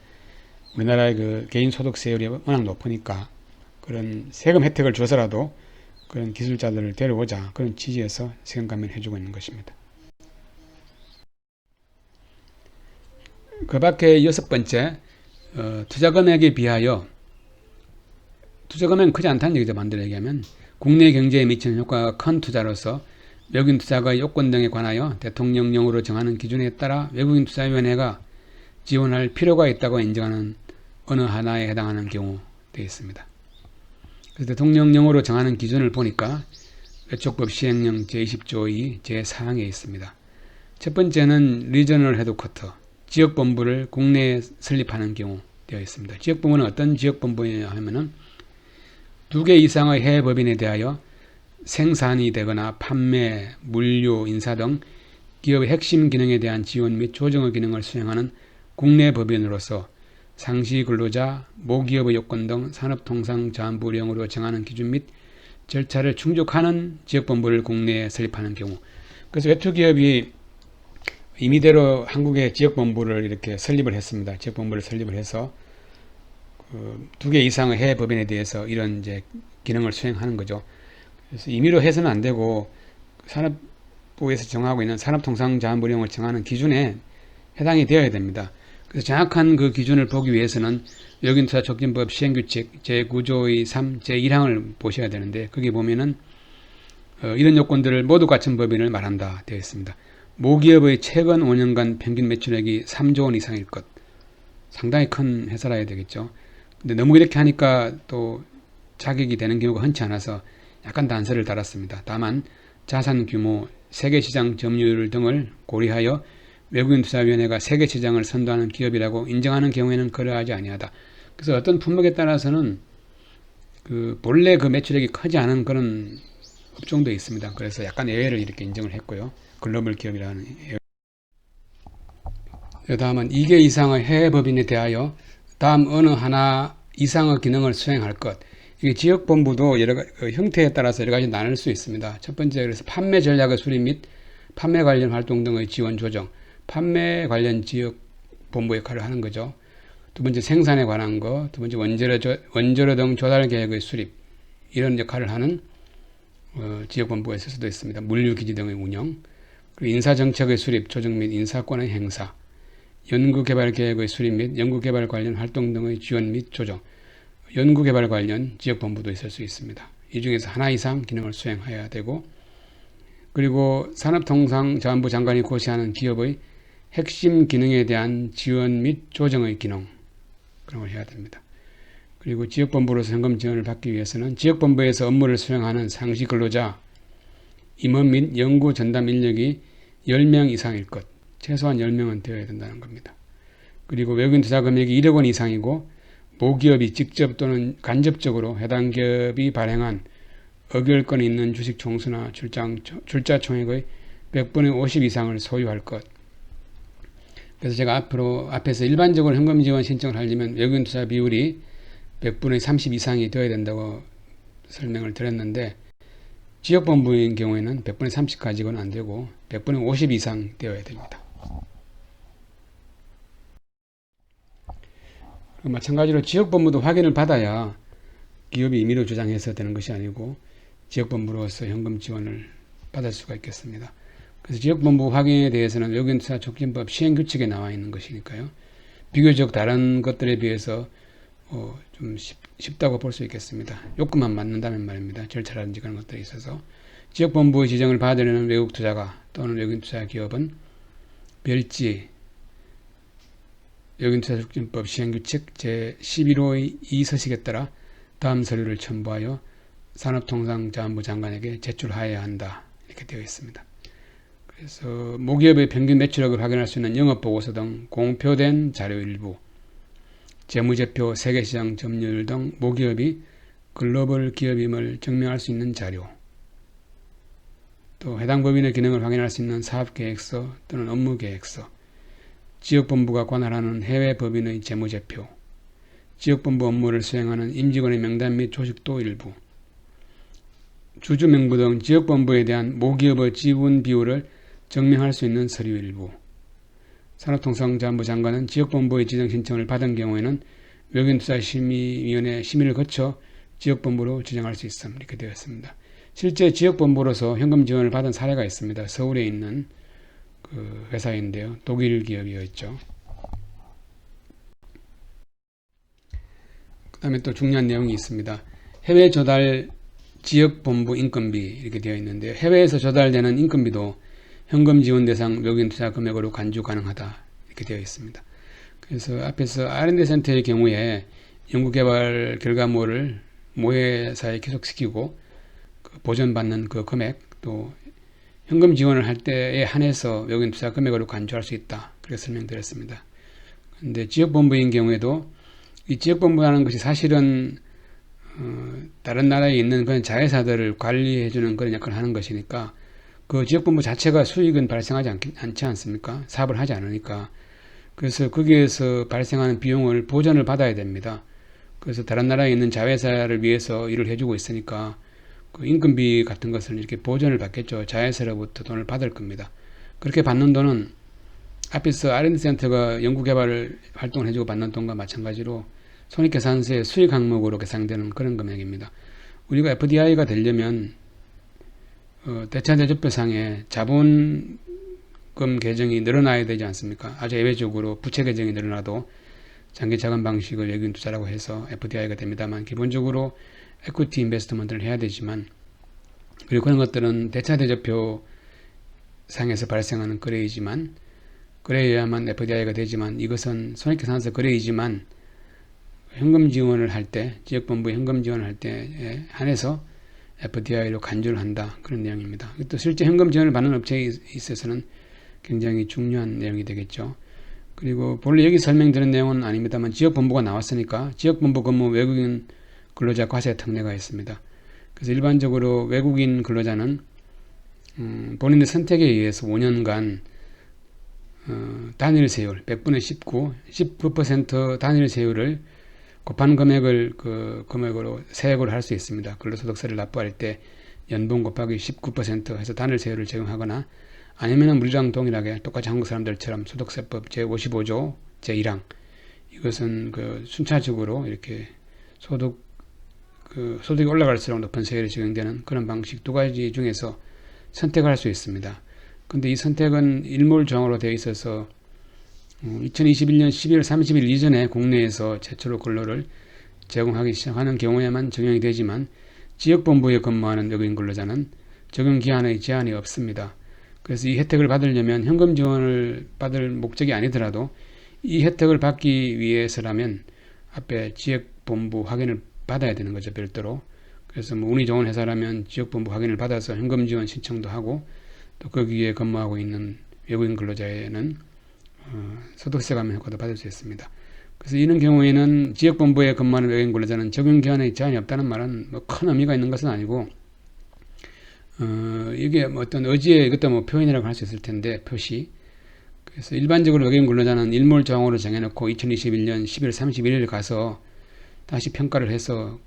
우리나라의 그 개인 소득세율이 워낙 높으니까 그런 세금 혜택을 줘서라도 그런 기술자들을 데려오자, 그런 취지에서 세금 감면을 해주고 있는 것입니다. 그 밖에 여섯 번째, 투자 금액에 비하여, 투자 금액은 크지 않다는 얘기죠. 반대로 얘기하면 국내 경제에 미치는 효과가 큰 투자로서 외국인 투자가 요건 등에 관하여 대통령령으로 정하는 기준에 따라 외국인 투자위원회가 지원할 필요가 있다고 인정하는 어느 하나에 해당하는 경우 되어 있습니다. 그래서 대통령령으로 정하는 기준을 보니까 외촉법 시행령 제20조 2 제4항에 있습니다. 첫 번째는 리저널 헤드쿼터, 지역본부를 국내에 설립하는 경우 되어 있습니다. 지역본부는 어떤 지역본부냐 하면은 2개 이상의 해외 법인에 대하여 생산이 되거나 판매, 물류, 인사 등 기업의 핵심 기능에 대한 지원 및 조정의 기능을 수행하는 국내 법인으로서 상시 근로자, 모기업의 요건 등 산업통상자원부령으로 정하는 기준 및 절차를 충족하는 지역본부를 국내에 설립하는 경우. 그래서 외투기업이 임의대로 한국의 지역본부를 이렇게 설립을 했습니다. 지역본부를 설립을 해서 그 2개 이상의 해외 법인에 대해서 이런 이제 기능을 수행하는 거죠. 그래서 임의로 해서는 안 되고 산업부에서 정하고 있는 산업통상자원부령을 정하는 기준에 해당이 되어야 됩니다. 그래서 정확한 그 기준을 보기 위해서는 외국인투자촉진법 시행규칙 제9조의 3 제1항을 보셔야 되는데, 거기 보면은 이런 요건들을 모두 갖춘 법인을 말한다 되어 있습니다. 모기업의 최근 5년간 평균 매출액이 3조 원 이상일 것. 상당히 큰 회사라야 되겠죠. 근데 너무 이렇게 하니까 또 자격이 되는 경우가 흔치 않아서 약간 단서를 달았습니다. 다만 자산 규모, 세계시장 점유율 등을 고려하여 외국인투자위원회가 세계시장을 선도하는 기업이라고 인정하는 경우에는 그러하지 아니하다. 그래서 어떤 품목에 따라서는 그 본래 그 매출액이 크지 않은 그런 업종도 있습니다. 그래서 약간 예외를 이렇게 인정을 했고요. 글로벌 기업이라는 예외. 다음은 2개 이상의 해외 법인에 대하여 다음 어느 하나 이상의 기능을 수행할 것. 이게 지역본부도 여러 가지 형태에 따라서 여러 가지 나눌 수 있습니다. 첫 번째, 그래서 판매 전략의 수립 및 판매 관련 활동 등의 지원 조정, 판매 관련 지역본부 역할을 하는 거죠. 두 번째, 생산에 관한 거, 두 번째, 원재료 등 조달 계획의 수립, 이런 역할을 하는 지역본부가 있을 수도 있습니다. 물류기지 등의 운영, 그리고 인사정책의 수립, 조정 및 인사권의 행사, 연구개발 계획의 수립 및 연구개발 관련 활동 등의 지원 및 조정, 연구개발 관련 지역본부도 있을 수 있습니다. 이 중에서 하나 이상 기능을 수행해야 되고, 그리고 산업통상자원부 장관이 고시하는 기업의 핵심 기능에 대한 지원 및 조정의 기능, 그런 걸 해야 됩니다. 그리고 지역본부로서 현금 지원을 받기 위해서는 지역본부에서 업무를 수행하는 상시 근로자, 임원 및 연구 전담 인력이 10명 이상일 것, 최소한 10명은 되어야 된다는 겁니다. 그리고 외국인 투자 금액이 1억 원 이상이고 모기업이 직접 또는 간접적으로 해당 기업이 발행한 의결권이 있는 주식 총수나 출자 총액의 100분의 50 이상을 소유할 것. 그래서 제가 앞에서 일반적으로 현금 지원 신청을 하려면 외국인 투자 비율이 100분의 30 이상이 되어야 된다고 설명을 드렸는데, 지역본부인 경우에는 100분의 30 가지고는 안 되고 100분의 50 이상 되어야 됩니다. 마찬가지로 지역본부도 확인을 받아야 기업이 임의로 주장해서 되는 것이 아니고 지역본부로서 현금 지원을 받을 수가 있겠습니다. 그래서 지역본부 확인에 대해서는 외국인투자촉진법 시행규칙에 나와 있는 것이니까요. 비교적 다른 것들에 비해서 좀 쉽다고 볼 수 있겠습니다. 요건만 맞는다면 말입니다. 절차라든지 그런 것들이 있어서 지역본부의 지정을 받으려는 외국투자가 또는 외국인투자기업은 별지 외국인투자촉진법 시행규칙 제11호의 2서식에 따라 다음 서류를 첨부하여 산업통상자원부 장관에게 제출하여야 한다, 이렇게 되어 있습니다. 그래서 모기업의 평균 매출액을 확인할 수 있는 영업보고서 등 공표된 자료 일부, 재무제표, 세계시장 점유율 등 모기업이 글로벌 기업임을 증명할 수 있는 자료, 또 해당 법인의 기능을 확인할 수 있는 사업계획서 또는 업무계획서, 지역본부가 관할하는 해외 법인의 재무제표, 지역본부 업무를 수행하는 임직원의 명단 및 조직도 일부, 주주명부 등 지역본부에 대한 모기업의 지분 비율을 증명할 수 있는 서류 일부. 산업통상자원부 장관은 지역본부의 지정 신청을 받은 경우에는 외국인투자심의위원회 심의를 거쳐 지역본부로 지정할 수 있음. 이렇게 되어 있습니다. 실제 지역본부로서 현금 지원을 받은 사례가 있습니다. 서울에 있는 그 회사인데요. 독일 기업이었죠. 그 다음에 또 중요한 내용이 있습니다. 해외 조달 지역본부 인건비 이렇게 되어 있는데, 해외에서 조달되는 인건비도 현금 지원 대상 외국인 투자 금액으로 간주 가능하다 이렇게 되어 있습니다. 그래서 앞에서 R&D 센터의 경우에 연구개발 결과물을 모회사에 계속시키고 그 보전받는 그 금액, 또 현금 지원을 할 때에 한해서 외국인 투자 금액으로 간주할 수 있다 그렇게 설명드렸습니다. 그런데 지역본부인 경우에도 이 지역본부라는 것이 사실은 다른 나라에 있는 그런 자회사들을 관리해주는 그런 역할을 하는 것이니까 그 지역본부 자체가 수익은 발생하지 않지 않습니까? 사업을 하지 않으니까. 그래서 거기에서 발생하는 비용을 보전을 받아야 됩니다. 그래서 다른 나라에 있는 자회사를 위해서 일을 해주고 있으니까 그 인건비 같은 것을 이렇게 보전을 받겠죠. 자회사로부터 돈을 받을 겁니다. 그렇게 받는 돈은 앞에서 R&D 센터가 연구개발 활동을 해주고 받는 돈과 마찬가지로 손익계산서의 수익 항목으로 계산되는 그런 금액입니다. 우리가 FDI가 되려면 대차대조표상에 자본금 계정이 늘어나야 되지 않습니까? 아주 예외적으로 부채 계정이 늘어나도 장기자금 방식을 외국인 투자라고 해서 FDI가 됩니다만, 기본적으로 에퀴티 인베스트먼트를 해야 되지만, 그리고 그런 것들은 대차대조표 상에서 발생하는 거래이지만, 거래해야만 FDI가 되지만, 이것은 손익계산서 거래이지만 현금 지원을 할 때, 지역본부에 현금 지원을 할 때에 한해서 FDI로 간주를 한다. 그런 내용입니다. 또 실제 현금 지원을 받는 업체에 있어서는 굉장히 중요한 내용이 되겠죠. 그리고 본래 여기 설명드린 내용은 아닙니다만, 지역본부가 나왔으니까 지역본부 근무 외국인 근로자 과세 특례가 있습니다. 그래서 일반적으로 외국인 근로자는 본인의 선택에 의해서 5년간 단일 세율 100분의 19% 단일 세율을 곱한 금액을 그 금액으로 세액을 할 수 있습니다. 근로소득세를 납부할 때 연봉 곱하기 19% 해서 단일 세율을 적용하거나, 아니면은 우리랑 동일하게 똑같이 한국 사람들처럼 소득세법 제55조 제1항, 이것은 그 순차적으로 이렇게 소득이 올라갈수록 높은 세율이 적용되는 그런 방식 두 가지 중에서 선택을 할 수 있습니다. 근데 이 선택은 일몰조항으로 되어 있어서 2021년 12월 30일 이전에 국내에서 최초로 근로를 제공하기 시작하는 경우에만 적용이 되지만, 지역본부에 근무하는 외국인 근로자는 적용 기한의 제한이 없습니다. 그래서 이 혜택을 받으려면 현금 지원을 받을 목적이 아니더라도 이 혜택을 받기 위해서라면 앞에 지역본부 확인을 받아야 되는 거죠, 별도로. 그래서 뭐 운이 좋은 회사라면 지역본부 확인을 받아서 현금 지원 신청도 하고, 또 거기에 근무하고 있는 외국인 근로자에는 소득세 감면 효과도 받을 수 있습니다. 그래서 이런 경우에는 지역본부에 근무하는 외국인 근로자는 적용기한에 제한이 없다는 말은 뭐 큰 의미가 있는 것은 아니고, 이게 뭐 어떤 의지의 이것도 뭐 표현이라고 할 수 있을 텐데, 표시. 그래서 일반적으로 외국인 근로자는 일몰조항으로 정해놓고 2021년 11월 31일 가서 다시 평가를 해서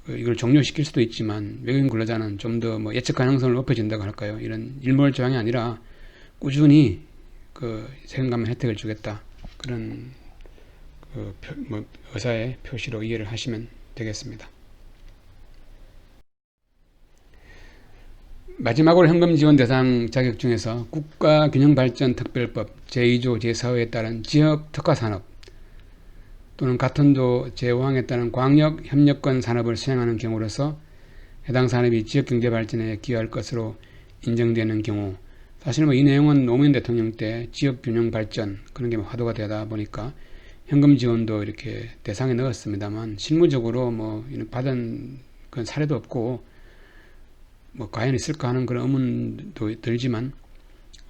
이걸 종료시킬 수도 있지만, 외국인 근로자는 좀 더 뭐 예측 가능성을 높여준다고 할까요? 이런 일몰조항이 아니라 꾸준히 그 세금감면 혜택을 주겠다, 그런 의사의 표시로 이해를 하시면 되겠습니다. 마지막으로 현금 지원 대상 자격 중에서 국가균형발전특별법 제2조 제4호에 따른 지역 특화산업 또는 같은 조 제5항에 따른 광역협력권 산업을 수행하는 경우로서 해당 산업이 지역경제 발전에 기여할 것으로 인정되는 경우, 사실 뭐 이 내용은 노무현 대통령 때 지역균형 발전 그런 게 화두가 되다 보니까 현금 지원도 이렇게 대상에 넣었습니다만, 실무적으로 뭐 받은 그런 사례도 없고 뭐 과연 있을까 하는 그런 의문도 들지만,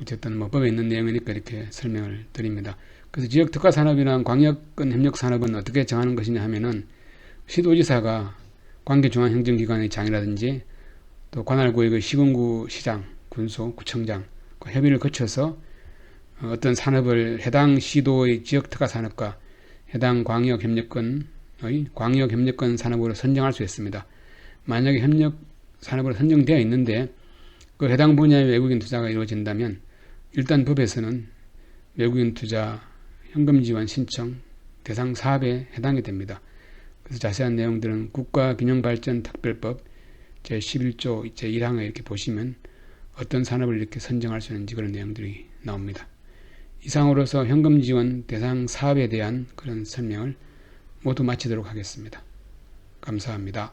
어쨌든 뭐 법에 있는 내용이니까 이렇게 설명을 드립니다. 그래서 지역 특화 산업이나 광역권 협력 산업은 어떻게 정하는 것이냐 하면은, 시도지사가 관계 중앙행정기관의 장이라든지 또 관할구의 시군구 시장, 군소, 구청장 협의를 거쳐서 어떤 산업을 해당 시도의 지역특화 산업과 해당 광역협력권 산업으로 선정할 수 있습니다. 만약에 협력 산업으로 선정되어 있는데 그 해당 분야의 외국인 투자가 이루어진다면 일단 법에서는 외국인 투자 현금 지원 신청 대상 사업에 해당이 됩니다. 그래서 자세한 내용들은 국가균형발전특별법 제11조 제1항에 이렇게 보시면 어떤 산업을 이렇게 선정할 수 있는지 그런 내용들이 나옵니다. 이상으로서 현금 지원 대상 사업에 대한 그런 설명을 모두 마치도록 하겠습니다. 감사합니다.